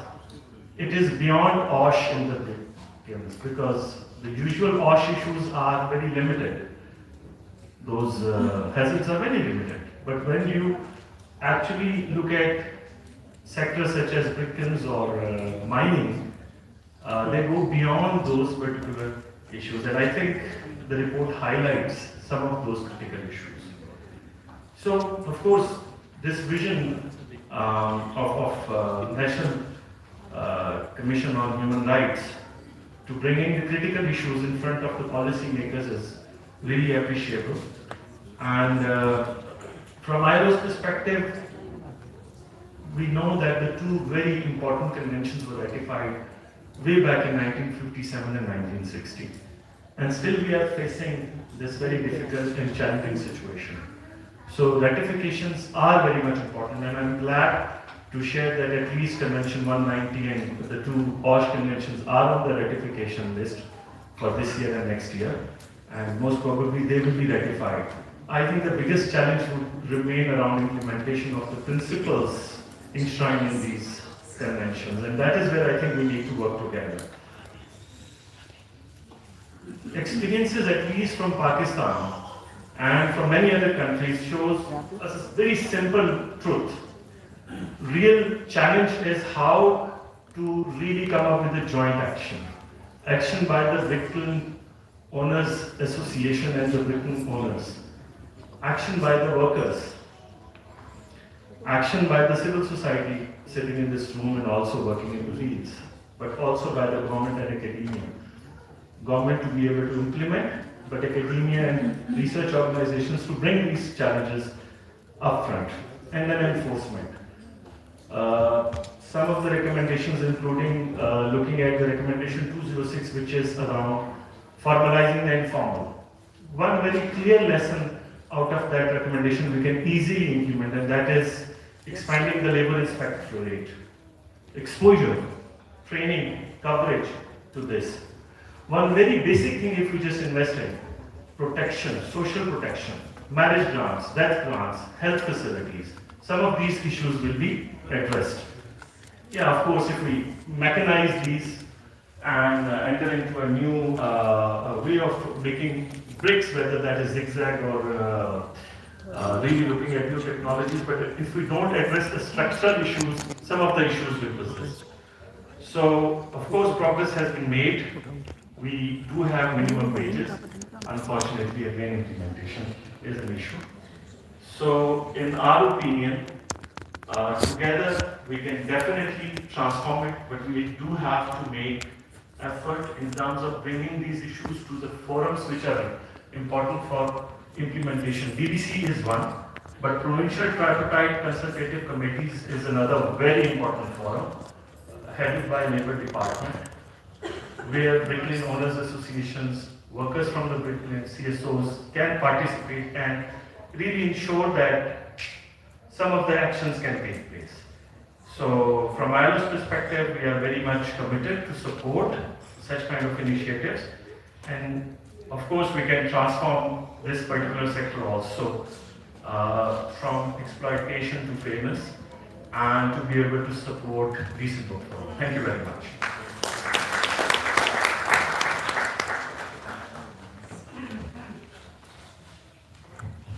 it is beyond OSH in the Brick Kilns, because the usual OSH issues are very limited. Those hazards are very limited. But when you actually look at sectors such as Brick Kilns or mining, they go beyond those particular issues. And I think the report highlights some of those critical issues. So, of course, this vision of National Commission on Human Rights to bringing the critical issues in front of the policy makers is really appreciable. And from ILO's perspective, we know that the two very important conventions were ratified way back in 1957 and 1960. And still we are facing this very difficult and challenging situation. So ratifications are very much important, and I'm glad to share that at least Convention 190 and the two OSH conventions are on the ratification list for this year and next year, and most probably they will be ratified. I think the biggest challenge would remain around implementation of the principles enshrined in these conventions, and that is where I think we need to work together. Experiences, at least from Pakistan and from many other countries, shows us a very simple truth. Real challenge is how to really come up with a joint action. Action by the Brick Kiln Owners Association and the Brick Kiln owners. Action by the workers. Action by the civil society sitting in this room and also working in the fields, but also by the government and academia. Government to be able to implement, but academia and research organizations to bring these challenges upfront, and then enforcement. Some of the recommendations, including looking at the recommendation 206, which is around formalizing the informal. One very clear lesson out of that recommendation we can easily implement, and that is expanding the labor inspectorate, exposure, training, coverage to this. One very basic thing, if we just invest in protection, social protection, marriage grants, death grants, health facilities, some of these issues will be addressed. Yeah, of course, if we mechanize these and enter into a new way of making bricks, whether that is zigzag or really looking at new technologies, but if we don't address the structural issues, some of the issues will persist. So, of course, progress has been made. We do have minimum wages. Unfortunately, again, implementation is an issue. So, in our opinion, together we can definitely transform it, but we do have to make effort in terms of bringing these issues to the forums which are important for implementation. DBC is one, but provincial tripartite consultative committees is another very important forum, headed by Labour Department, where Brick Kiln Owners Associations, workers from the Brick Kiln, CSOs can participate and really ensure that some of the actions can take place. So from ILO's perspective, we are very much committed to support such kind of initiatives, and of course we can transform this particular sector also from exploitation to fairness, and to be able to support decent work. Thank you very much.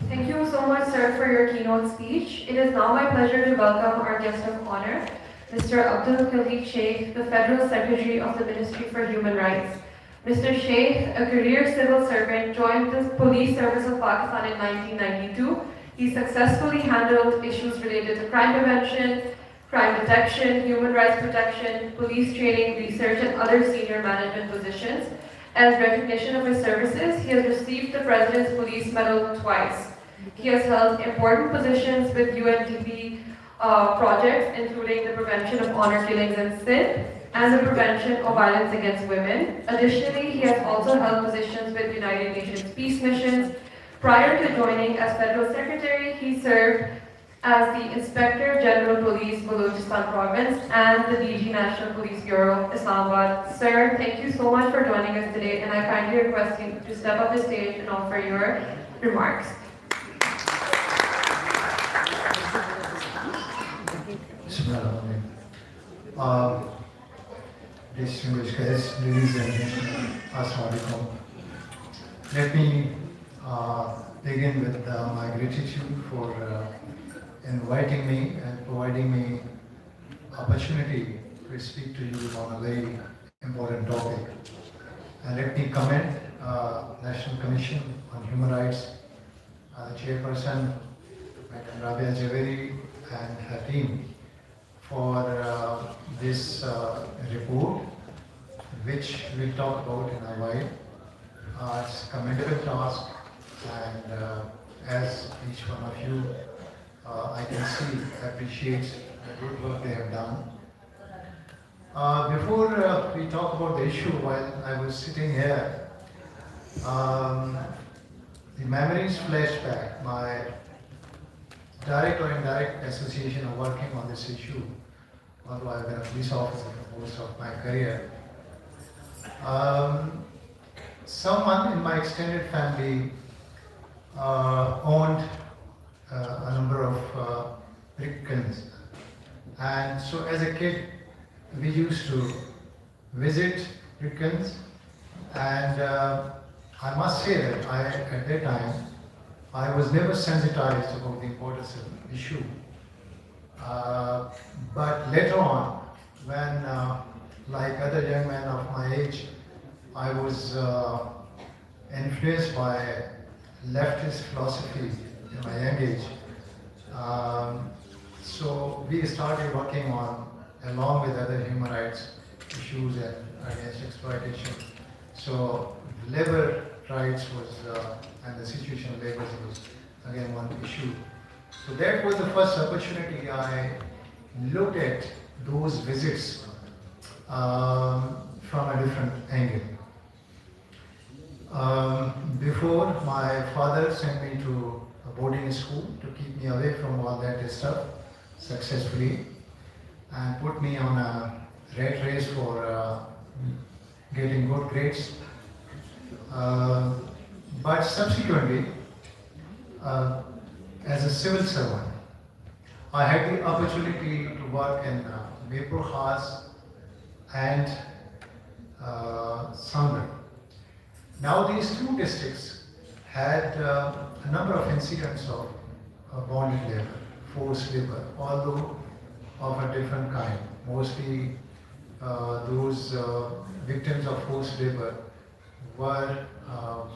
Thank you so much, sir, for your keynote speech. It is now my pleasure to welcome our guest of honor, Mr. Abdul Khalik Sheikh, the Federal Secretary of the Ministry for Human Rights. Mr. Sheikh, a career civil servant, joined the Police Service of Pakistan in 1992. He successfully handled issues related to crime prevention, crime detection, human rights protection, police training, research, and other senior management positions. As recognition of his services, he has received the President's Police Medal twice. He has held important positions with UNDP projects, including the prevention of honor killings in Sindh and the prevention of violence against women. Additionally, he has also held positions with United Nations peace missions. Prior to joining as Federal Secretary, he served as the Inspector General Police, Balochistan Province, and the DG National Police Bureau, Islamabad. Sir, thank you so much for joining us today, and I kindly request you to step up the stage and offer your remarks. Distinguished guests, ladies and gentlemen, Assalamualaikum. Let me begin with my gratitude for inviting me and providing me opportunity to speak to you on a very important topic. And let me commend National Commission on Human Rights, Chairperson Madam Rabia Javeri and her team for this report, which we'll talk about in a while. It's a commendable task, and as each one of you, I can see, appreciates the good work they have done. Before we talk about the issue, while I was sitting here, the memories flashed back. My direct or indirect association of working on this issue, although I've been a police officer for most of my career. Someone in my extended family owned a number of brick kilns, and so as a kid we used to visit brick kilns, and I must say that at that time I was never sensitized about the importance of the issue. But later on, when like other young men of my age, I was influenced by leftist philosophy in my young age. So we started working on, along with other human rights issues and against exploitation. So labor rights was, and the situation of labor was again one issue. So that was the first opportunity I looked at those visits from a different angle. Before, my father sent me to a boarding school to keep me away from all that stuff successfully, and put me on a rat race for getting good grades. But subsequently, as a civil servant, I had the opportunity to work in Mirpur Khas and Sangar. Now these two districts had a number of incidents of bonded labor, forced labor, although of a different kind. Mostly those victims of forced labor were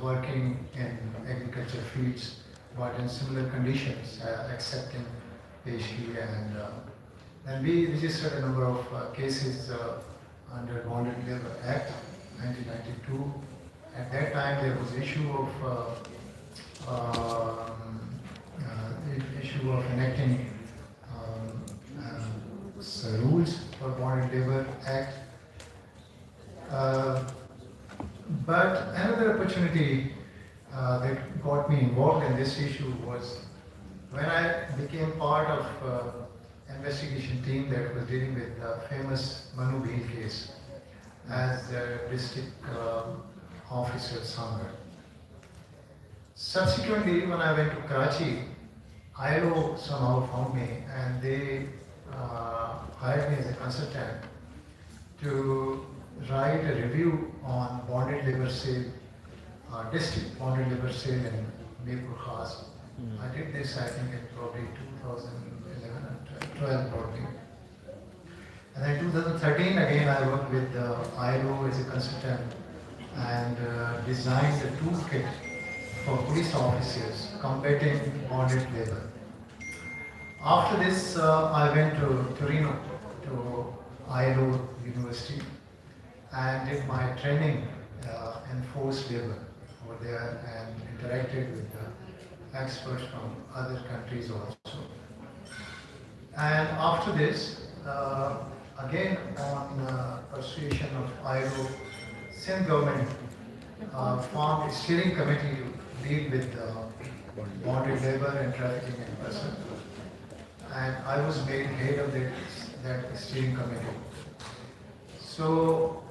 working in agriculture fields, but in similar conditions, accepting pastry, and we registered a number of cases under Bonded Labor Act 1992. At that time, there was issue of enacting rules for Bonded Labor Act. But another opportunity that got me involved in this issue was when I became part of investigation team that was dealing with the famous Manu Bheel case as the district officer Sangar. Subsequently, when I went to Karachi, ILO somehow found me, and they hired me as a consultant to write a review on bonded labor sale, district bonded labor sale in Mirpur Khas. I did this, I think, in probably 2011 and 12 probably. And then 2013, again, I worked with ILO as a consultant and designed a toolkit for police officers combating bonded labor. After this, I went to Torino, to ILO University, and did my training in forced labor over there, and interacted with experts from other countries also. And after this, again on persuasion of ILO, Sindh government formed a steering committee to deal with bonded labor and trafficking in person. And I was made head of that steering committee. So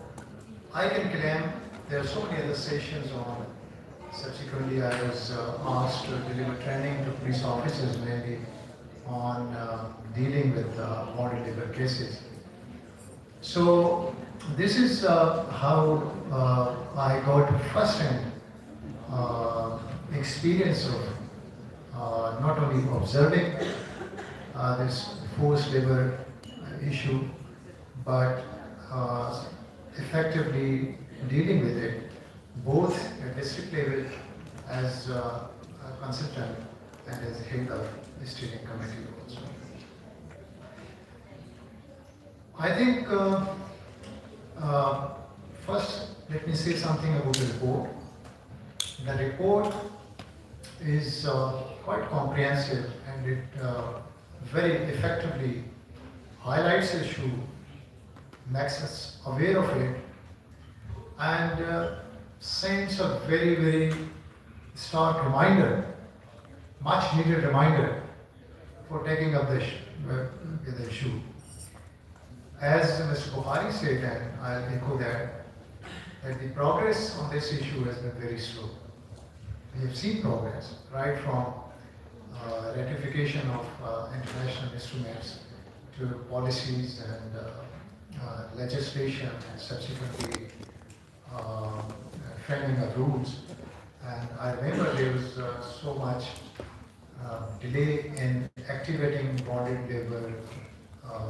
I can claim there are so many other sessions on. Subsequently, I was asked to deliver training to police officers, mainly on dealing with bonded labor cases. So this is how I got first-hand experience of not only observing this forced labor issue, but effectively dealing with it, both at district level as a consultant and as head of the steering committee also. I think first, let me say something about the report. The report is quite comprehensive and it very effectively highlights the issue, makes us aware of it, and sends a very, very stark reminder, much needed reminder for taking up the issue. As Mr. Buhari said, and I'll echo that the progress on this issue has been very slow. We have seen progress right from ratification of international instruments to policies and legislation and subsequently framing of rules. And I remember there was so much delay in activating bonded labor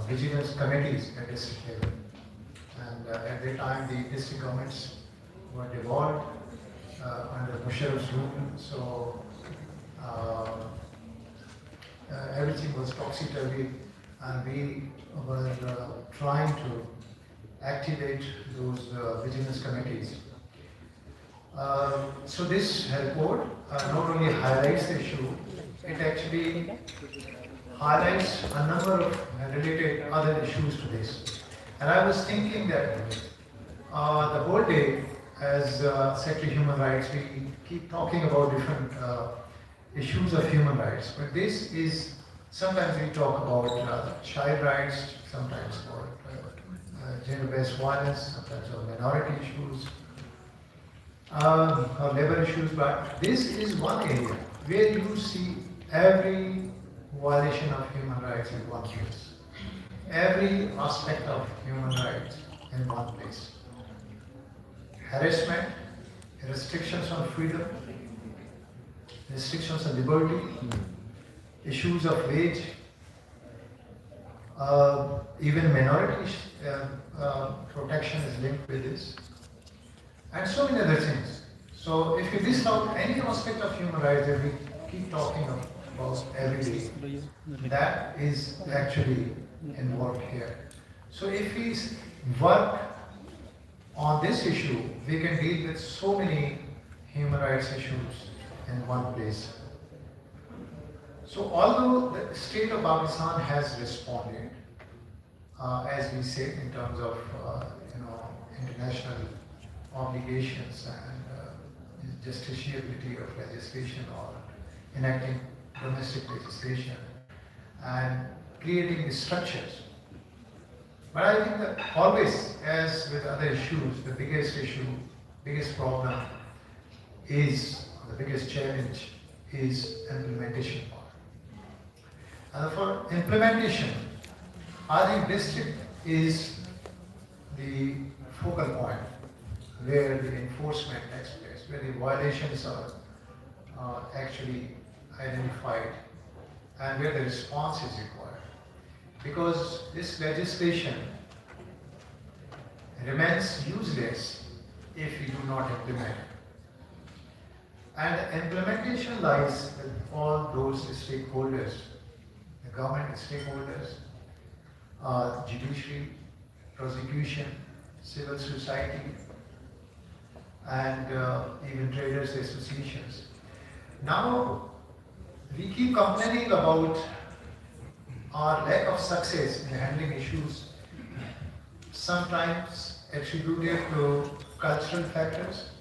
vigilance committees at district level. And at the time the district governments were devolved under Musharraf's rule, so everything was topsy-turvy, and we were trying to activate those vigilance committees. So this report not only highlights the issue, it actually highlights a number of related other issues to this. And I was thinking that the whole day, as Secretary of Human Rights, we keep talking about different issues of human rights, but this is, sometimes we talk about child rights, sometimes about gender-based violence, sometimes about minority issues, or labor issues, but this is one area where you see every violation of human rights in one place. Every aspect of human rights in one place. Harassment, restrictions on freedom, restrictions on liberty, issues of wage, even minority protection is linked with this, and so many other things. So if you list out any aspect of human rights that we keep talking about every day, that is actually involved here. So if we work on this issue, we can deal with so many human rights issues in one place. So although the state of Pakistan has responded, as we said, in terms of international obligations and justiciability of legislation or enacting domestic legislation and creating the structures. But I think that always, as with other issues, the biggest issue, biggest problem is, the biggest challenge is implementation part. And for implementation, I think district is the focal point where the enforcement takes place, where the violations are actually identified and where the response is required. Because this legislation remains useless if we do not implement it. And the implementation lies with all those stakeholders, the government stakeholders, judiciary, prosecution, civil society, and even traders associations. Now, we keep complaining about our lack of success in handling issues, sometimes attributed to cultural factors,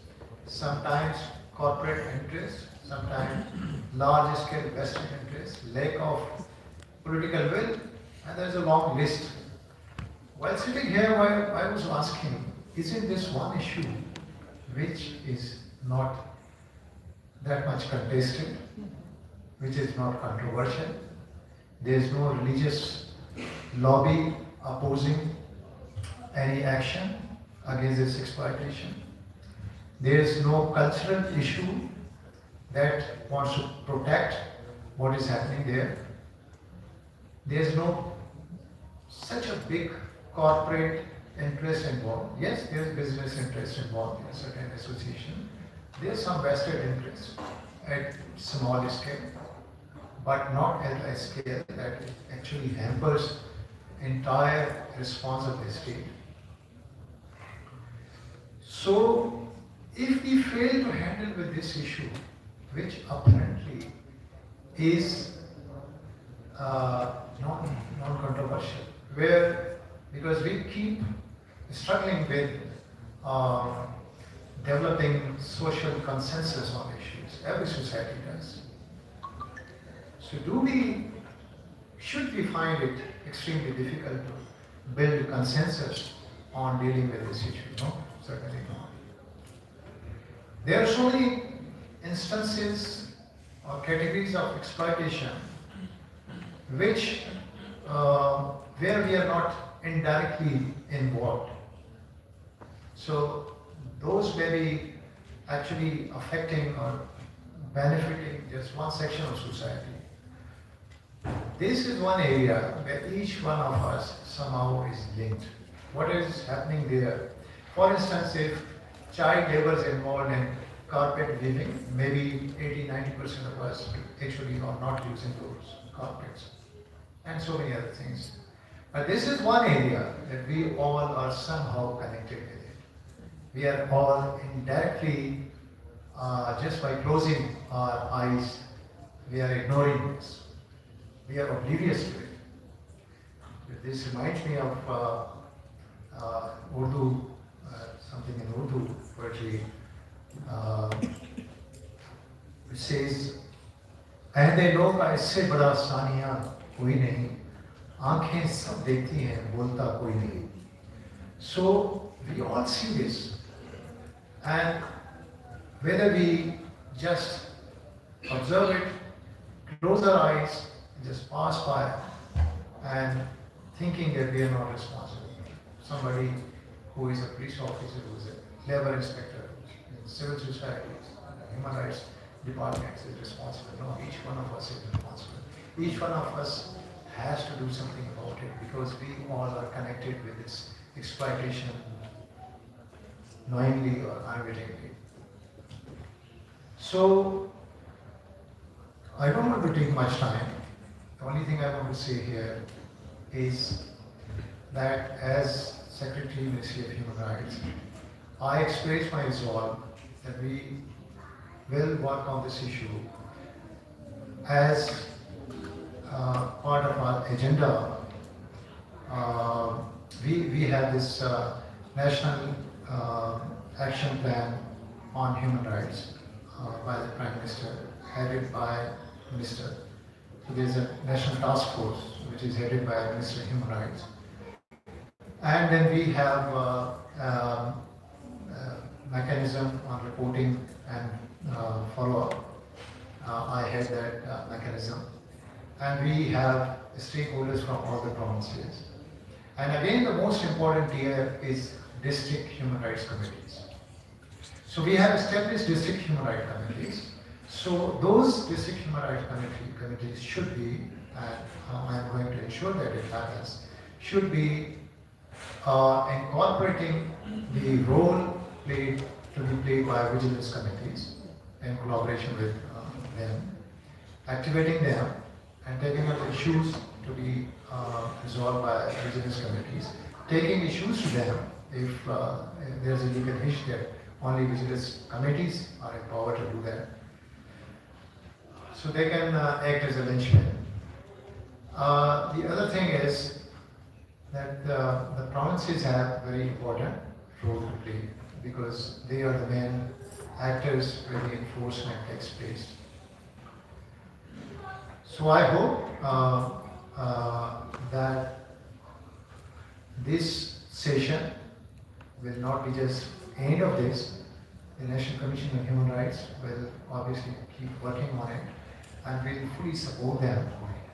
sometimes corporate interests, sometimes large-scale vested interests, lack of political will, and there's a long list. While sitting here, I was asking, isn't this one issue which is not that much contested, which is not controversial? There is no religious lobby opposing any action against this exploitation. There is no cultural issue that wants to protect what is happening there. There is no such a big corporate interest involved. Yes, there is business interest involved in a certain association. There is some vested interest at small scale, but not at a scale that actually hampers entire response of the state. So if we fail to handle with this issue, which apparently is non-controversial, where because we keep struggling with developing social consensus on issues, every society does. So should we find it extremely difficult to build consensus on dealing with this issue? No, certainly not. There are so many instances or categories of exploitation which where we are not indirectly involved. So those may be actually affecting or benefiting just one section of society. This is one area where each one of us somehow is linked. What is happening there? For instance, if child labor is involved in carpet weaving, maybe 80-90% of us actually are not using those carpets, and so many other things. But this is one area that we all are somehow connected with it. We are all indirectly, just by closing our eyes, we are ignoring this. We are oblivious to it. This reminds me of Urdu, something in Urdu poetry, which says, "Ahde log ka isse bada saniya koi nahi, aankhein sab dekhti hain, bolta koi nahi." So we all see this, and whether we just observe it, close our eyes, just pass by, and thinking that we are not responsible. Somebody who is a police officer, who is a labor inspector, in civil societies, human rights departments is responsible. No, each one of us is responsible. Each one of us has to do something about it because we all are connected with this exploitation, knowingly or unwittingly. So, I don't want to take much time. The only thing I want to say here is that as Secretary, Ministry of Human Rights, I express my resolve that we will work on this issue as part of our agenda. We have this National Action Plan on Human Rights by the Prime Minister, headed by Minister. So there is a National Task Force which is headed by the Minister of Human Rights. And then we have mechanism on reporting and follow-up. I head that mechanism. And we have stakeholders from all the provinces. And again, the most important here is district human rights committees. So we have established district human rights committees. So those district human rights committees should be, and I am going to ensure that it happens, should be incorporating the role to be played by vigilance committees in collaboration with them, activating them and taking up issues to be resolved by vigilance committees, taking issues to them if there's a legal issue that only vigilance committees are empowered to do that. So they can act as a linchpin. The other thing is that the provinces have very important role to play because they are the main actors where the enforcement takes place. So I hope that this session will not be just end of this. The National Commission on Human Rights will obviously keep working on it and will fully support them.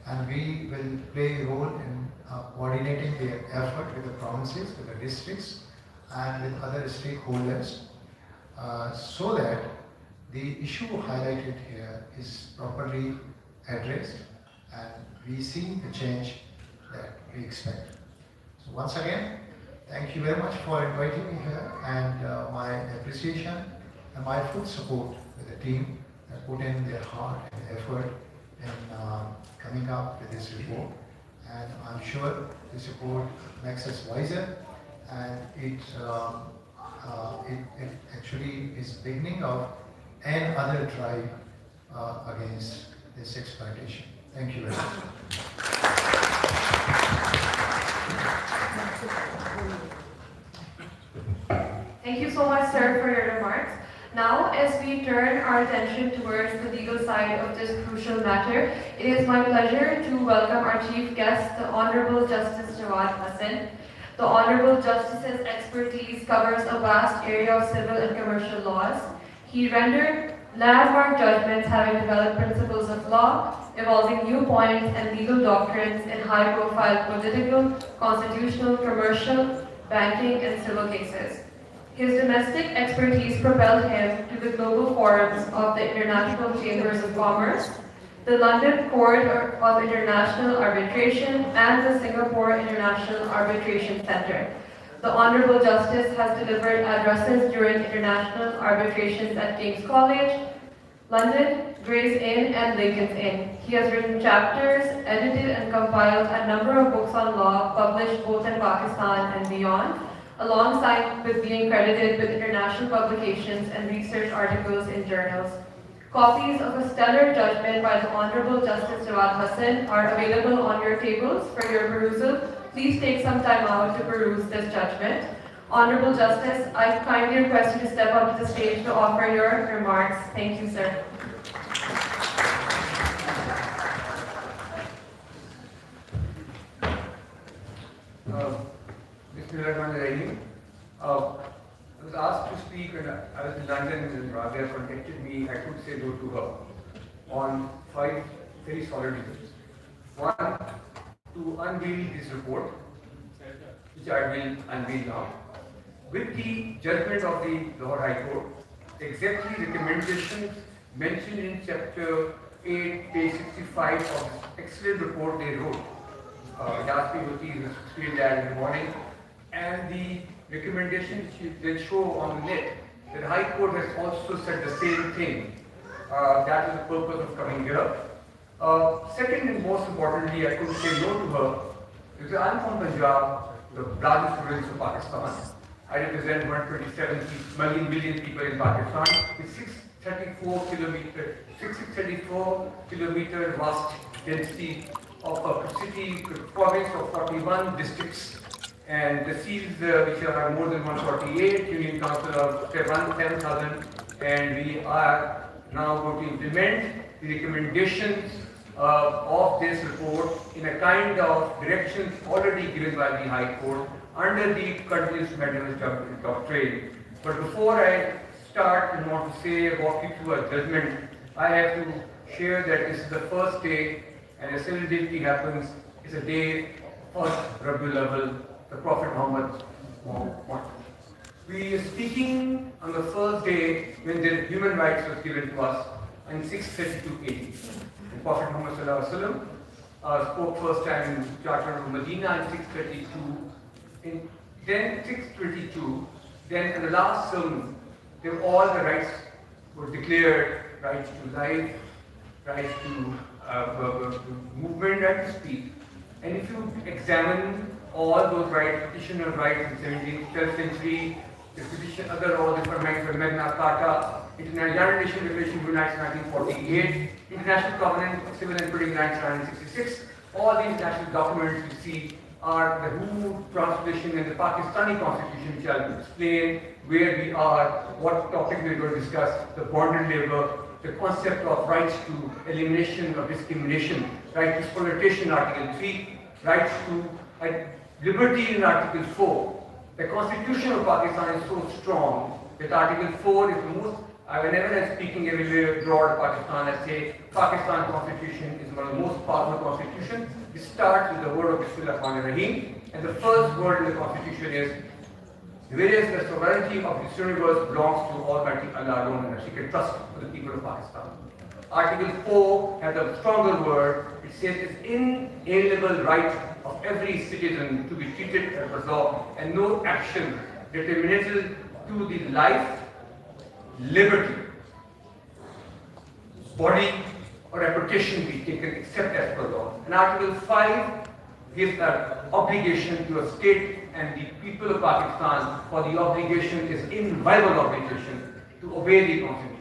And we will play a role in coordinating their effort with the provinces, with the districts, and with other stakeholders, so that the issue highlighted here is properly addressed and we see the change that we expect. So once again, thank you very much for inviting me here, and my appreciation and my full support with the team that put in their heart and effort in coming up with this report. And I'm sure this report makes us wiser, and it it actually is beginning of another drive against this exploitation. Thank you very much. Thank you so much, sir, for your remarks. Now, as we turn our attention towards the legal side of this crucial matter, it is my pleasure to welcome our chief guest, the Honorable Justice Jawad Hassan. The Honorable Justice's expertise covers a vast area of civil and commercial laws. He rendered landmark judgments having developed principles of law, evolving new points and legal doctrines in high-profile political, constitutional, commercial, banking, and civil cases. His domestic expertise propelled him to the global forums of the International Chambers of Commerce, the London Court of International Arbitration, and the Singapore International Arbitration Center. The Honorable Justice has delivered addresses during international arbitrations at King's College, London, Gray's Inn, and Lincoln's Inn. He has written chapters, edited and compiled a number of books on law, published both in Pakistan and beyond, alongside with being credited with international publications and research articles in journals. Copies of a stellar judgment by the Honorable Justice Jawad Hassan are available on your tables for your perusal. Please take some time out to peruse this judgment. Honorable Justice, I kindly request you to step up to the stage to offer your remarks. Thank you, sir. Bismillahirrahmanirrahim. I was asked to speak when I was in London and Rabia contacted me. I could say no to her on 5 very solid reasons. One, to unveil this report, which I will unveil now. With the judgment of the Lahore High Court, exactly recommendations mentioned in chapter 8, page 65 of this excellent report they wrote. Last week was explained that in the morning. And the recommendations they show on the net that the High Court has also said the same thing. That is the purpose of coming here. Second and most importantly, I could say no to her because I'm from Punjab, the largest province of Pakistan. I represent 127 million people in Pakistan with 634 kilometer vast density of a city, province of 41 districts. And the seats which are more than 148, Union Council of 7,000, and we are now going to implement the recommendations of this report in a kind of directions already given by the High Court under the continuous measures doctrine. But before I start and want to say, walk you through a judgment, I have to share that this is the first day, and a solemnity happens. It's a day, first Rabiul Awwal, the Prophet Muhammad. We are speaking on the first day when the human rights was given to us in 632 AD. And Prophet Muhammad spoke first time in Charter of Medina in 632. Then 622, then in the last sermon, all the rights were declared: right to life, right to movement, right to speak. And if you examine all those rights, petitioner rights in 17th, 12th century, the petition, other all different rights, Magna Carta, United Nations Declaration of Human Rights 1948, International Covenant of Civil and Political Rights 1966, all these national documents you see are the Urdu translation and the Pakistani constitution, which I'll explain where we are, what topic we're going to discuss, the bonded labor, the concept of rights to elimination of discrimination, right to exploitation, Article 3, rights to liberty in Article 4. The constitution of Pakistan is so strong that Article 4 is the most, whenever I'm speaking everywhere abroad Pakistan, I say Pakistan constitution is one of the most powerful constitutions. It starts with the word of Bismillahirrahmanirrahim, and the first word in the constitution is, whereas the sovereignty of this universe belongs to Almighty Allah alone, and she can trust for the people of Pakistan. Article 4 has a stronger word. It says it's inalienable right of every citizen to be treated as a law, and no action detrimental to the life, liberty, body, or reputation be taken except as per law. And Article 5 gives an obligation to a state and the people of Pakistan, for the obligation is inviolable obligation to obey the constitution.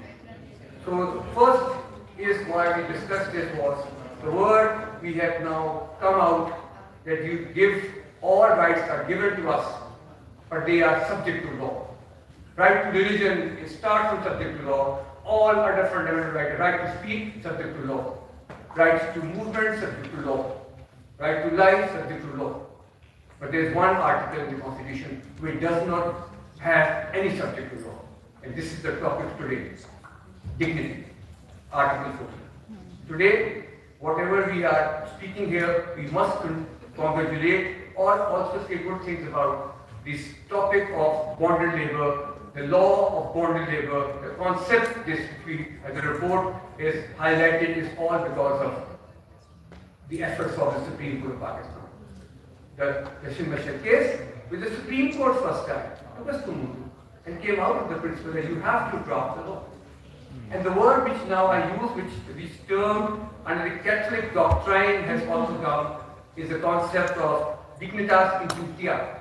So first is why we discussed this was the word we have now come out that you give, all rights are given to us, but they are subject to law. Right to religion, it starts from subject to law. All other fundamental rights, right to speak, subject to law. Rights to movement, subject to law. Right to life, subject to law. But there is one article in the Constitution which does not have any subject to law. And this is the topic today. Dignity. Article 14. Today, whatever we are speaking here, we must congratulate or also say good things about this topic of bonded labor, the law of bonded labor, the concept this as a report is highlighted is all because of the efforts of the Supreme Court of Pakistan. The Yashim Bashir case, with the Supreme Court first time, took us to Mundu and came out with the principle that you have to drop the law. And the word which now I use, which term under the Catholic doctrine has also come, is the concept of dignitas infinitia,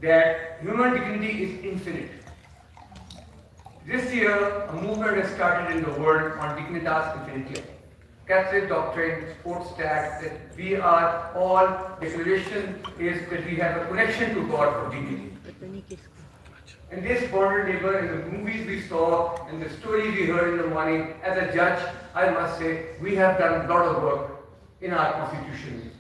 that human dignity is infinite. This year, a movement has started in the world on dignitas infinitia. Catholic doctrine supports that we are all, declaration is that we have a connection to God for dignity. And this bonded labor in the movies we saw and the stories we heard in the morning, as a judge, I must say, we have done a lot of work in our constitution.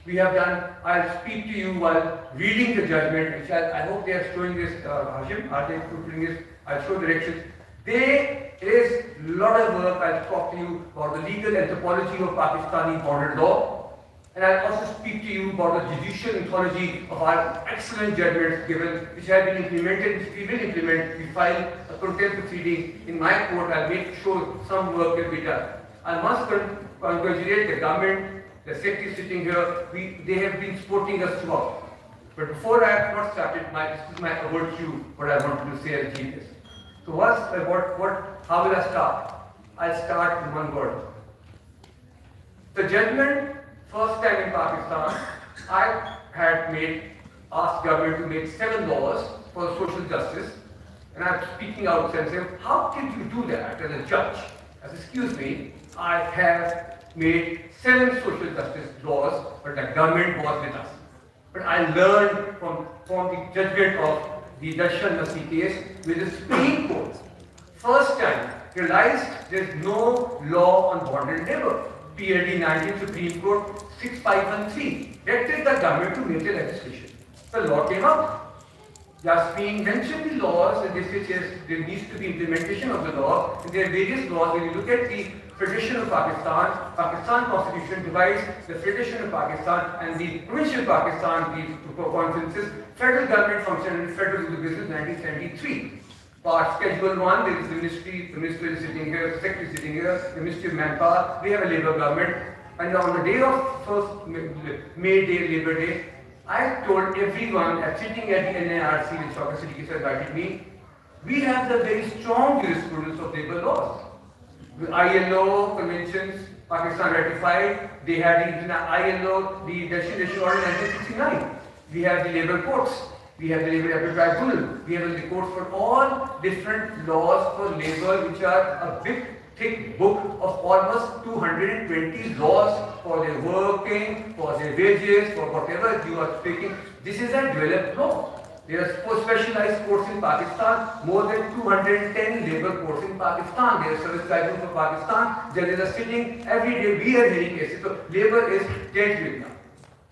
We have done, I'll speak to you while reading the judgment, which I hope they are showing this, Hashim, are they putting this? I'll show directions. There is a lot of work. I'll talk to you about the legal anthropology of Pakistani bonded law. And I'll also speak to you about the judicial anthology of our excellent judgments given, which have been implemented, which we will implement. We file a contempt proceeding in my court. I'll make sure some work will be done. I must congratulate the government, the secretary sitting here. They have been supporting us throughout. But before I have not started, this is my award to you, what I wanted to say as genius. So how will I start? I'll start with one word. The judgment, first time in Pakistan, I had asked government to make 7 laws for social justice. And I'm speaking out and saying, how can you do that as a judge? As excuse me, I have made 7 social justice laws, but the government was with us. But I learned from the judgment of the Darshan Nasi case with the Supreme Court. First time realized there is no law on bonded labor. PLD 19 Supreme Court 6513. That is the government to make the legislation. The law came out. Jasmine mentioned the laws and this is there needs to be implementation of the law. And there are various laws. When you look at the Federation of Pakistan Constitution divides the Federation of Pakistan and the Provincial Pakistan, the conferences, federal government function and federal business 1973. Part Schedule 1, there is the minister is sitting here, the secretary is sitting here, the Ministry of Manpower, we have a Labour government. And on the day of first May Day, Labour Day, I told everyone sitting at the NIRC, which Dr. Siddiqui invited me, we have the very strong jurisprudence of labour laws. The ILO conventions, Pakistan ratified, they had the ILO, the Destination Order 1969. We have the labour courts, we have the labour appellate tribunal, we have the courts for all different laws for labour, which are a big, thick book of almost 220 laws for their working, for their wages, for whatever you are speaking. This is a developed law. There are specialized courts in Pakistan, more than 210 labour courts in Pakistan. There are service tribunals for Pakistan. There is a sitting every day. We are hearing cases. So labour is dealt with now.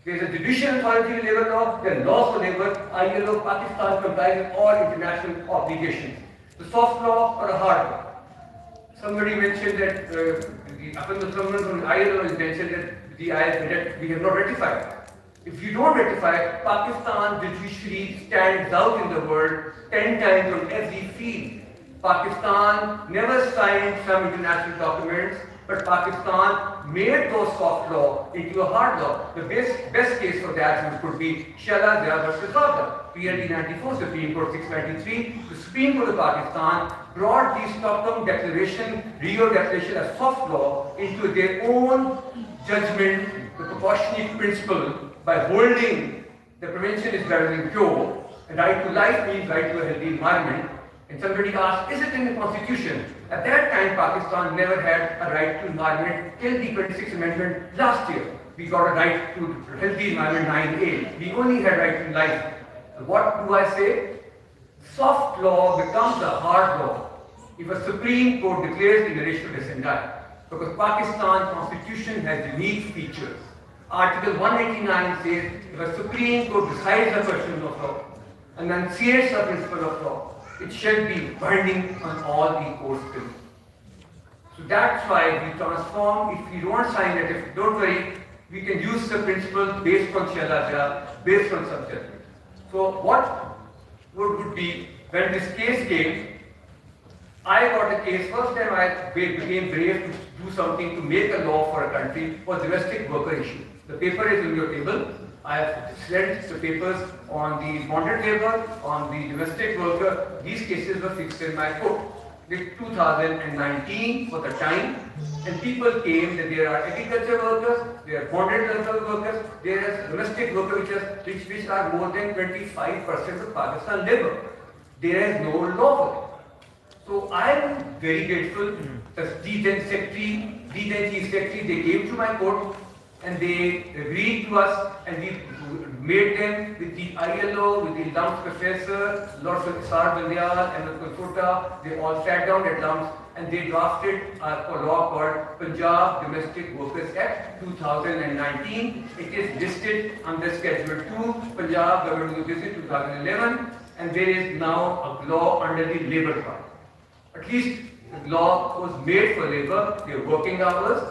There is a judicial authority in labour law. There are laws for labour. ILO Pakistan complies with all international obligations. The soft law or a hard law. Somebody mentioned that someone from ILO has mentioned that we have not ratified. If you don't ratify, Pakistan judiciary stands out in the world 10 times on every field. Pakistan never signed some international documents, but Pakistan made those soft law into a hard law. The best case for that could be Shala Zia versus Zada, PLD 94, Supreme Court 693. The Supreme Court of Pakistan brought the Stockholm Declaration, Rio Declaration as soft law into their own judgment the precautionary principle by holding the prevention is better than cure, and right to life means right to a healthy environment. And somebody asked, is it in the constitution? At that time, Pakistan never had a right to environment till the 26th Amendment last year. We got a right to healthy environment 9A. We only had right to life. What do I say? Soft law becomes a hard law if a Supreme Court declares the racial descendant. Because Pakistan constitution has unique features. Article 189 says if a Supreme Court decides a question of law and enunciates a principle of law, it shall be binding on all the courts still. So that's why we transform. If we don't sign it, don't worry, we can use the principle based on Shalaja, based on subject. So what would be, when this case came, I got a case, first time I became brave to do something to make a law for a country for domestic worker issue. The paper is on your table. I have sent the papers on the bonded labor, on the domestic worker. These cases were fixed in my court. With 2019 for the time, and people came that there are agriculture workers, there are bonded labor workers, there is domestic workers which are more than 25% of Pakistan labor. There is no law for it. So I am very grateful. The then secretary, chief secretary, they came to my court and they agreed to us, and we made them with the ILO, with the LUMS professor, lots of Sar Bandial and the Kota. They all sat down at LUMS and they drafted a law called Punjab Domestic Workers Act 2019. It is listed under Schedule 2, Punjab Government Visit 2011, and there is now a law under the Labour Part. At least the law was made for labour, their working hours,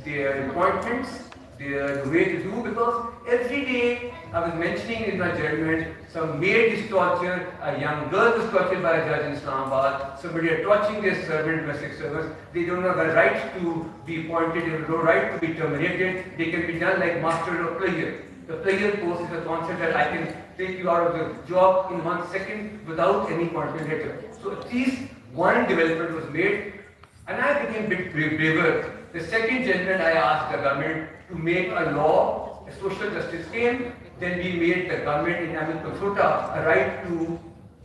their appointments, the way to do, because every day I was mentioning in my judgment, some maid is tortured, a young girl was tortured by a judge in Islamabad, somebody are torturing their servant, domestic servants, they don't have a right to be appointed, they have no right to be terminated, they can be done like master or player. The player post is a concept that I can take you out of the job in 1 second without any appointment letter. So at least one development was made, and I became a bit braver. The second judgment I asked the government to make a law, a social justice came, then we made the government in Ahmed Consota a right to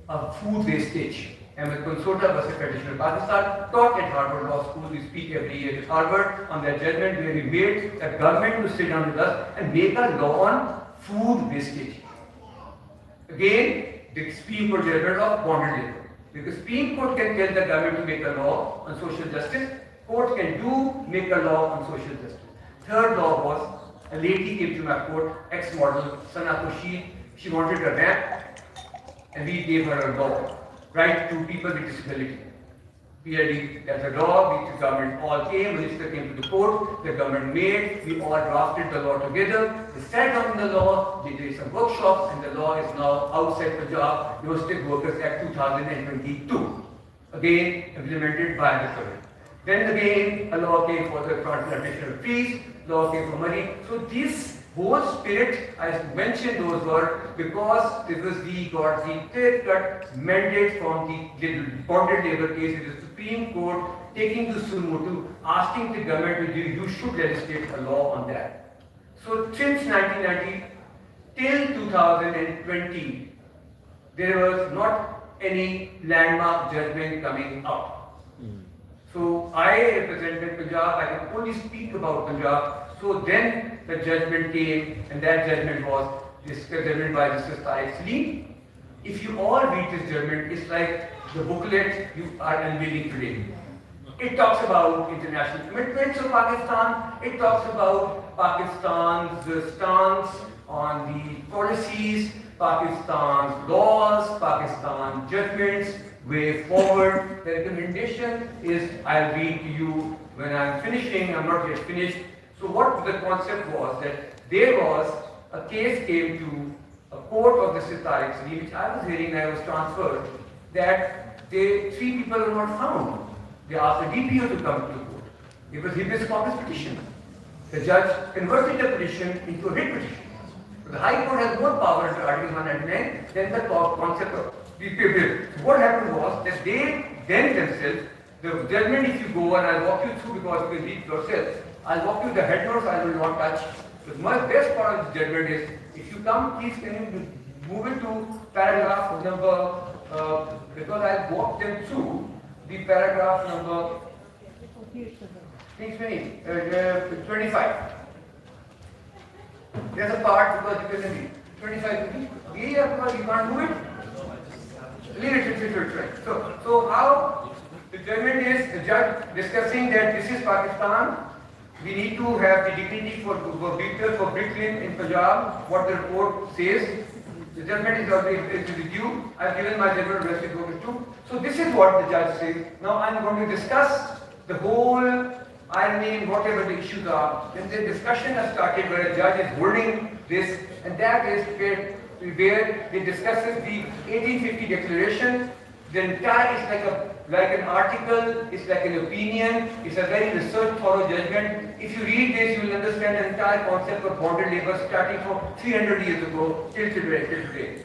a food wastage. Ahmed Consota was a traditional Pakistan, taught at Harvard Law School, we speak every year at Harvard on that judgment where we made the government to sit down with us and make a law on food wastage. Again, the Supreme Court judgment of bonded labor. Because Supreme Court can tell the government to make a law on social justice, court can make a law on social justice. Third law was, a lady came to my court, ex-model, Sana Khurshid, she wanted a ramp, and we gave her a law, right to people with disability. PLD, that's a law which the government all came, minister came to the court, the government made, we all drafted the law together, they sat on the law, they did some workshops, and the law is now outside Punjab Domestic Workers Act 2022, again implemented by the government. Then again, a law came for the plantation of trees, law came for money. So this whole spirit, I mentioned those words because this was got the clear-cut mandate from the bonded labor case in the Supreme Court, taking the sumo, asking the government to you should legislate a law on that. So since 1990 till 2020, there was not any landmark judgment coming out. So I represented Punjab, I can only speak about Punjab. So then the judgment came, and that judgment was this judgment by Justice Faisalabad. If you all read this judgment, it's like the booklet you are unveiling today. It talks about international commitments of Pakistan, it talks about Pakistan's stance on the policies, Pakistan's laws, Pakistan's judgments, way forward. The recommendation is, I'll read to you when I'm finishing, I'm not yet finished. So what the concept was that there was a case came to a court of the Sittaric City, which I was hearing, I was transferred, that 3 people were not found. They asked the DPO to come to the court. It was habeas corpus petition. The judge converted the petition into a writ petition. So the High Court has more power under Article 199 than the concept of DPO bill. So what happened was that they then themselves, the judgment if you go, and I'll walk you through because you can read yourself, I'll walk you the head notes, I will not touch. The best part of the judgment is, if you come, please can you move it to paragraph number, because I walked them through the paragraph number, please finish, 25. There's a part because you can read. 25, because you can't move it. Leave it. So how the judgment is the judge discussing that this is Pakistan. We need to have the dignity for Brick Kiln in Punjab. What the report says. The judgment is already with you. I've given my judgment address to. So this is what the judge says. Now I'm going to discuss the whole irony and whatever the issues are. Then the discussion has started where a judge is holding this, and that is where they discuss the 1850 declaration. The entire is like an article, it's like an opinion, it's a very research thorough judgment. If you read this, you will understand the entire concept of bonded labor starting from 300 years ago till today.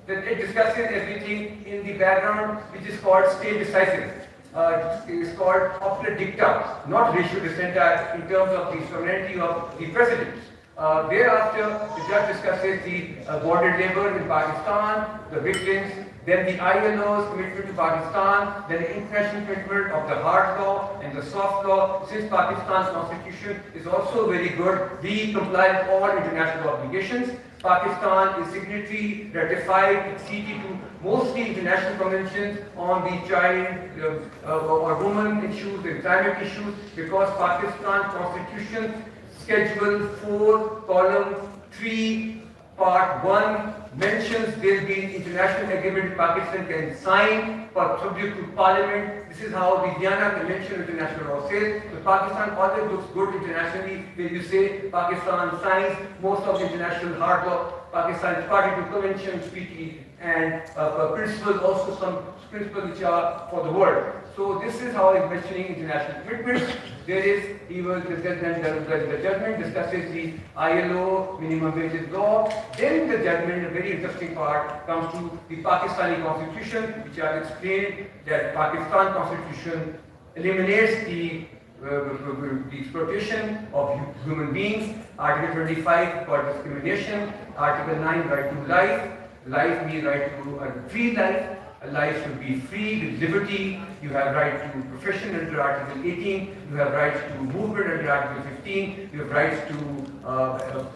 It discusses everything in the background, which is called state decisive. It is called popular dicta, not ratio dissenta in terms of the sovereignty of the president. Thereafter, the judge discusses the bonded labor in Pakistan, the Brick Kilns, then the ILO's commitment to Pakistan, then the international commitment of the hard law and the soft law. Since Pakistan's constitution is also very good, we comply with all international obligations. Pakistan is signatory, ratified, acceded to mostly international conventions on the child or women issues and climate issues, because Pakistan constitution schedule 4, column 3, part 1 mentions there will be an international agreement Pakistan can sign for subject to parliament. This is how the Vienna Convention of International Law says. So Pakistan always looks good internationally where you say Pakistan signs most of the international hard law. Pakistan is party to conventions, treaty and principles, also some principles which are for the world. So this is how he's mentioning international commitments. There is even the judgment discusses the ILO minimum wages law. Then the judgment, a very interesting part, comes to the Pakistani constitution, which I explained that Pakistan constitution eliminates the exploitation of human beings. Article 25 for discrimination. Article 9 right to life. Life means right to a free life. A life should be free with liberty. You have right to profession under Article 18. You have rights to movement under Article 15. You have rights to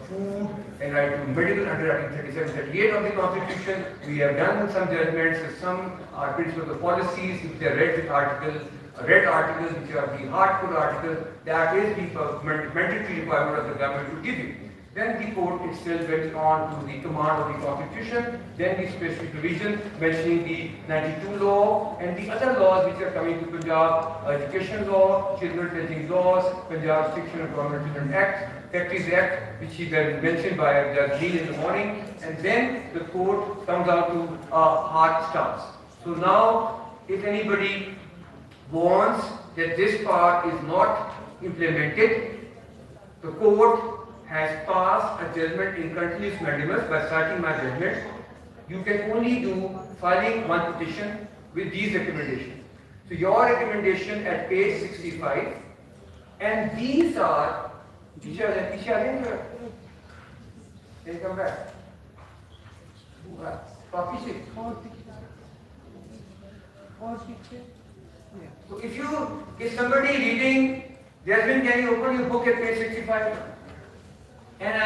food and right to medical under Article 37, 38 of the Constitution. We have done some judgments. Some are principles of policies. If they are red articles, which are the hardcore articles, that is the mandatory requirement of the government to give you. Then the court itself went on to the command of the constitution, then the specific provision mentioning the 92 law and the other laws which are coming to Punjab, education law, children teaching laws, Punjab Section of Government Children Act, Factories Act, which he then mentioned by Judge Dean in the morning, and then the court comes out to a hard stance. So now, if anybody wants that this part is not implemented, the court has passed a judgment in continuous mandamus by citing my judgment. You can only do filing one petition with these recommendations. So your recommendation at page 65, and these are, can you come back? So if somebody reading, Jasmine, can you open your book at page 65? And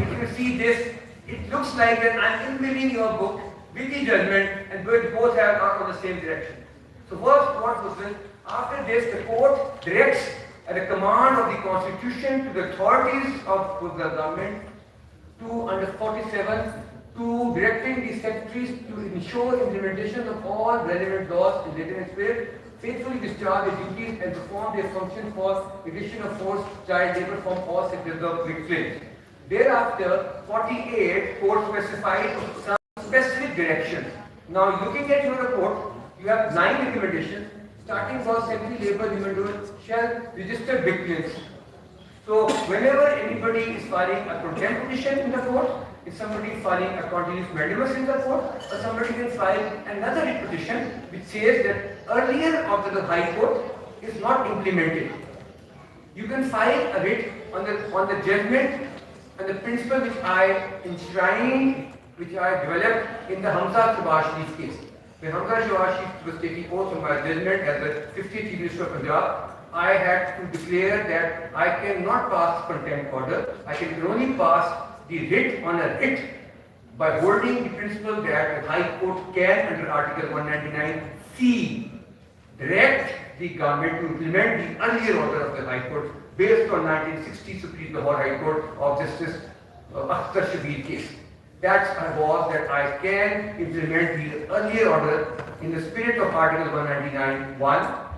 if you see this, it looks like that I'm reading your book with the judgment, and both are on the same direction. So first, what was it? After this, the court directs at the command of the Constitution to the authorities of the government to under 47 to directing the secretaries to ensure implementation of all relevant laws in written and spirit, faithfully discharge their duties and perform their function for eviction of forced child labor from all sectors of Brick Kilns. Thereafter, 48 court specified some specific directions. Now, looking at your report, you have 9 recommendations, starting from Secretary Labour Human shall register Brick Kilns. So, whenever anybody is filing a contempt petition in the court, if somebody is filing a continuous mandamus in the court, or somebody can file another writ petition which says that earlier order of the High Court is not implemented. You can file a writ on the judgment and the principle which I enshrined, which I developed in the Hamza Shabashri's case. When Hamza Shabashri was taking oath on my judgment as the 50th Chief Minister of Punjab, I had to declare that I cannot pass contempt order. I can only pass the writ on a writ by holding the principle that the High Court can, under Article 199C, direct the government to implement the earlier order of the High Court based on 1960 Supreme Lahore High Court of Justice Akhtar Shabir case. That was that I can implement the earlier order in the spirit of Article 199(1),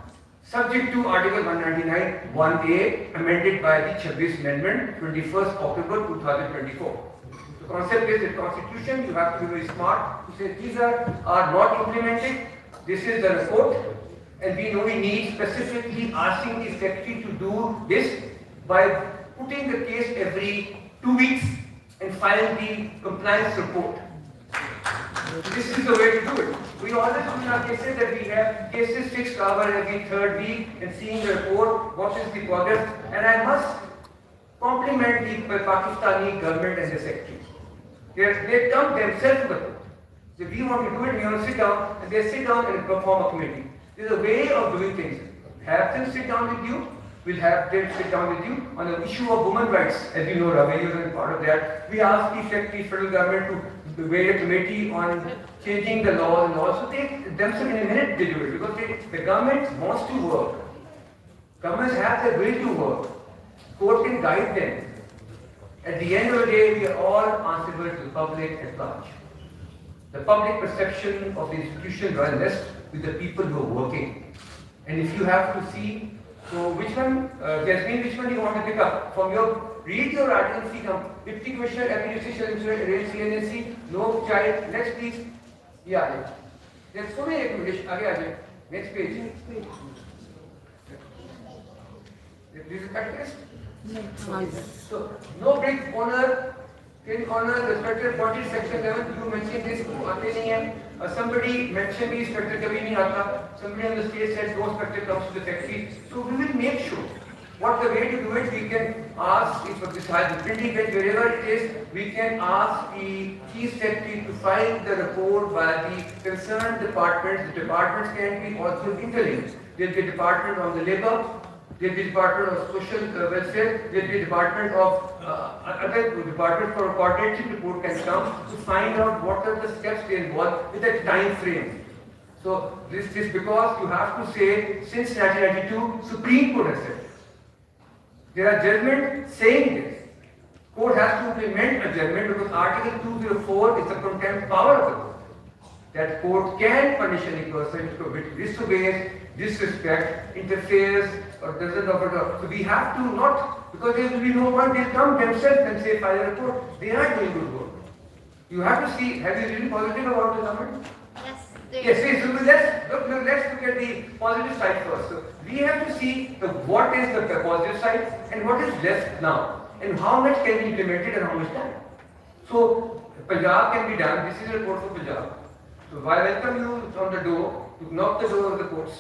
subject to Article 199(1)A, amended by the 26th Amendment, 21st October 2024. The concept is that Constitution, you have to be very smart to say these are not implemented. This is the report, and we know we need specifically asking the Secretary to do this by putting the case every 2 weeks and filing the compliance report. This is the way to do it. We always do in our cases that we have cases fixed over every 3rd week and seeing the report, what is the progress, and I must compliment the Pakistani government and the Secretary. They come themselves to the court. If we want to do it, we want to sit down, and they sit down and perform a committee. There's a way of doing things. Have them sit down with you. We'll have them sit down with you on the issue of women's rights. As you know, Ravi is part of that. We asked the Secretary, federal government to weigh a committee on changing the laws and also they themselves in a minute they do it because the government wants to work. Governments have the will to work. Court can guide them. At the end of the day, we are all answerable to the public at large. The public perception of the institution rests with the people who are working. And if you have to see, so which one, Jasmine, which one do you want to pick up? From your, read your article, see now, Deputy Commissioner, Administration, Insurance, CNSC, no child, next please. Yeah, there's so many recommendations. Next page. This is practice? So, no brick owner can honor the structure 40 section 11. You mentioned this. Somebody mentioned the structure. Somebody on the stage said no structure comes to the Secretary. So we will make sure. What the way to do it? We can ask if this has the printing bench wherever it is. We can ask the Chief Secretary to file the report by the concerned departments. The departments can be also interlinked. There will be a department on the labor. There will be Department of Social Welfare, there will be Department of other department for a coordinated report can come to find out what are the steps they involve with a time frame. So this because you have to say since 1992 Supreme Court has said there are judgments saying this. Court has to implement a judgment because Article 204 is the contempt power of the court. That court can punish any person who disobeys, disrespect, interferes, or doesn't offer to. So we have to not, because there will be no point, they'll come themselves and say, file a report. They are doing good work. You have to see, have you really positive about the government? Yes, so let's look at the positive side first. So we have to see what is the positive side and what is left now, and how much can be implemented and how much done. So Punjab can be done. This is a report for Punjab. So I welcome you on the door to knock the door of the courts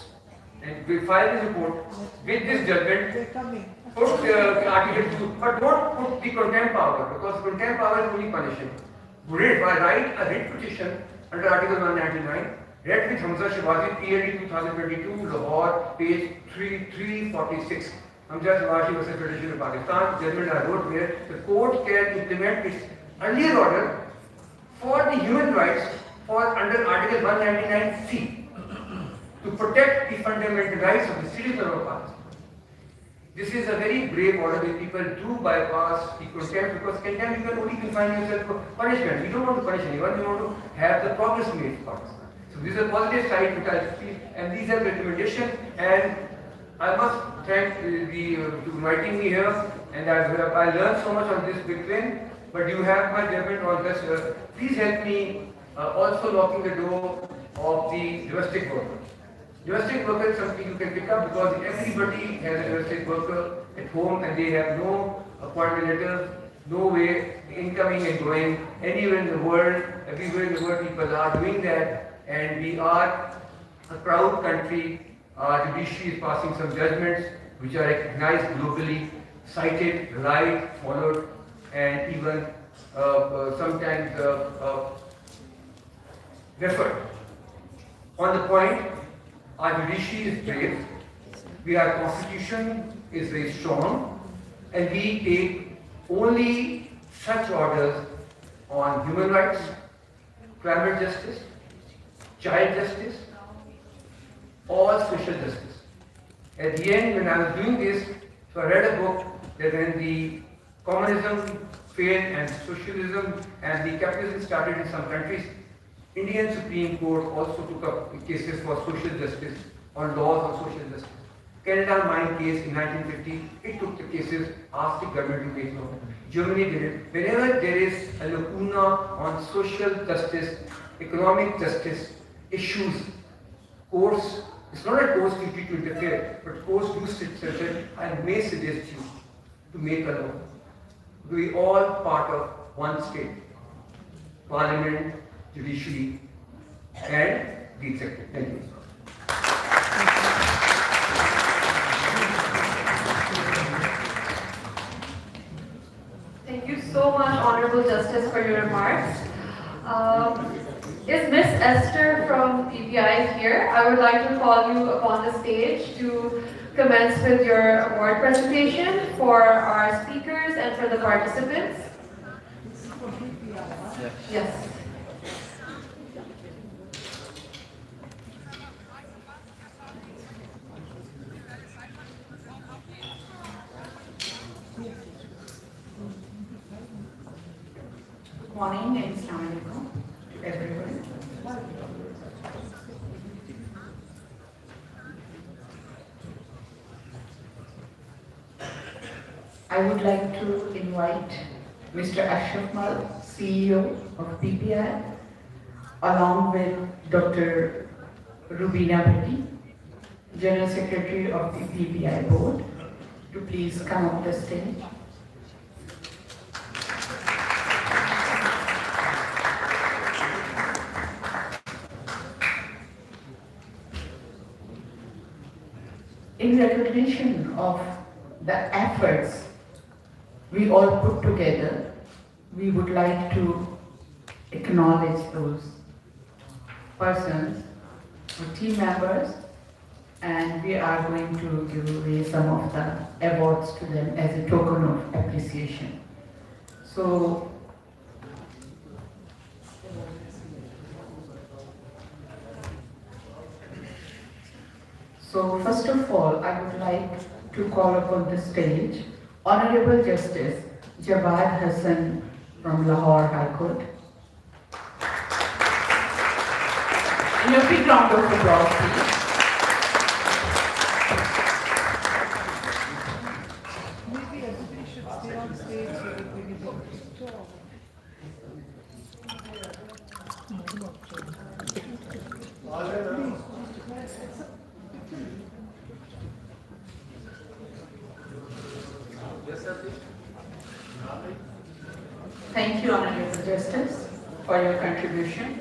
and we file this report with this judgment. Put Article 2, but don't put the contempt power because contempt power is only punishing. Write a writ petition under Article 199. Read with Hamza Shivaji, PLD 2022, Lahore, page 346. Hamza Shivaji versus British of Pakistan. Judgment I wrote where the court can implement its earlier order for the human rights for under Article 199C to protect the fundamental rights of the citizens of Pakistan. This is a very brave order that people do bypass the contempt because contempt you can only confine yourself to punishment. We don't want to punish anyone, we want to have the progress made for Pakistan. So this is a positive side which I feel, and these are recommendations, and I must thank to inviting me here, and I learned so much on this big thing, but you have my judgment on this. Please help me also locking the door of the domestic worker. Domestic worker is something you can pick up because everybody has a domestic worker at home and they have no appointment letters, no way incoming and going anywhere in the world. Everywhere in the world people are doing that, and we are a proud country. Our judiciary is passing some judgments which are recognized globally, cited, relied, followed, and even sometimes referred. On the point, our judiciary is brave, our constitution is very strong, and we take only such orders on human rights, climate justice, child justice, or social justice. At the end, when I was doing this, so I read a book that when the communism failed and socialism and the capitalism started in some countries, Indian Supreme Court also took up cases for social justice on laws on social justice. Canada Mine case in 1950, it took the cases, asked the government to make law. Germany did it. Whenever there is a lacuna on social justice, economic justice issues, courts, it's not a court's duty to interfere, but courts do sit certain and may suggest you to make a law. We all part of one state, parliament, judiciary, and the executive. Thank you. Thank you so much, Honorable Justice, for your remarks. Is Miss Esther from PBI here? I would like to call you upon the stage to commence with your award presentation for our speakers and for the participants. Yes. Good morning and Assalamualaikum to everyone. I would like to invite Mr. Ashraf Mal, CEO of PPI, along with Dr. Rubina Bhatti, General Secretary of the PPI Board, to please come up the stage. In recognition of the efforts we all put together, we would like to acknowledge those persons or team members, and we are going to give away some of the awards to them as a token of appreciation. So, first of all, I would like to call upon the stage Honorable Justice Jawad Hassan from Lahore High Court. And a big round of applause, please. Maybe everybody should stay on stage so that we can talk. Thank you, Honorable Justice, for your contribution.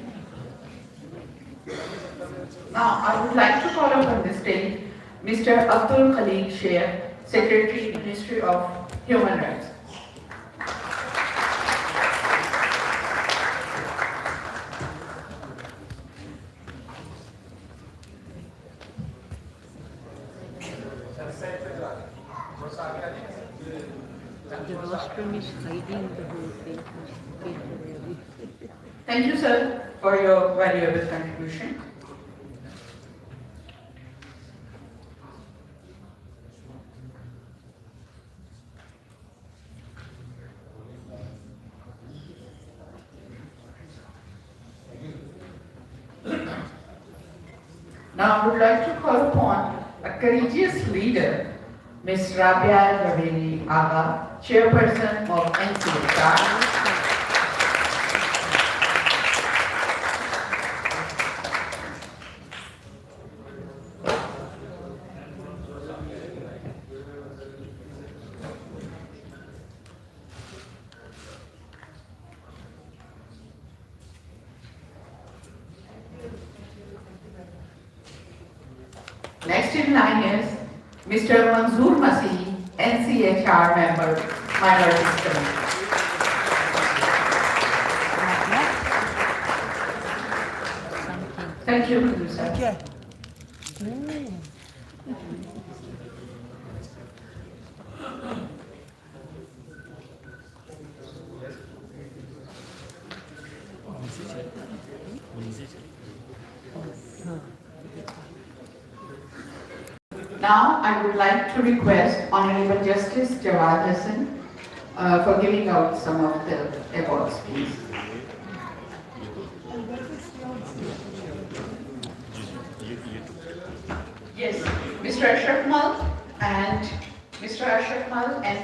Now, I would like to call upon the stage Mr. Abdul Khalid Sheikh, Secretary, Ministry of Human Rights. The rostrum is hiding the whole thing. Thank you, sir, for your valuable contribution. Now I would like to call upon a courageous leader, Ms. Rabia Javeri Aga, Chairperson of NCHR. Next in line is Mr. Manzoor Masih, NCHR member, Minorities Committee. Thank you, Producer. Now, I would like to request Honorable Justice Jawad Hassan for giving out some of the awards, please. Yes, Mr. Ashraf Mal and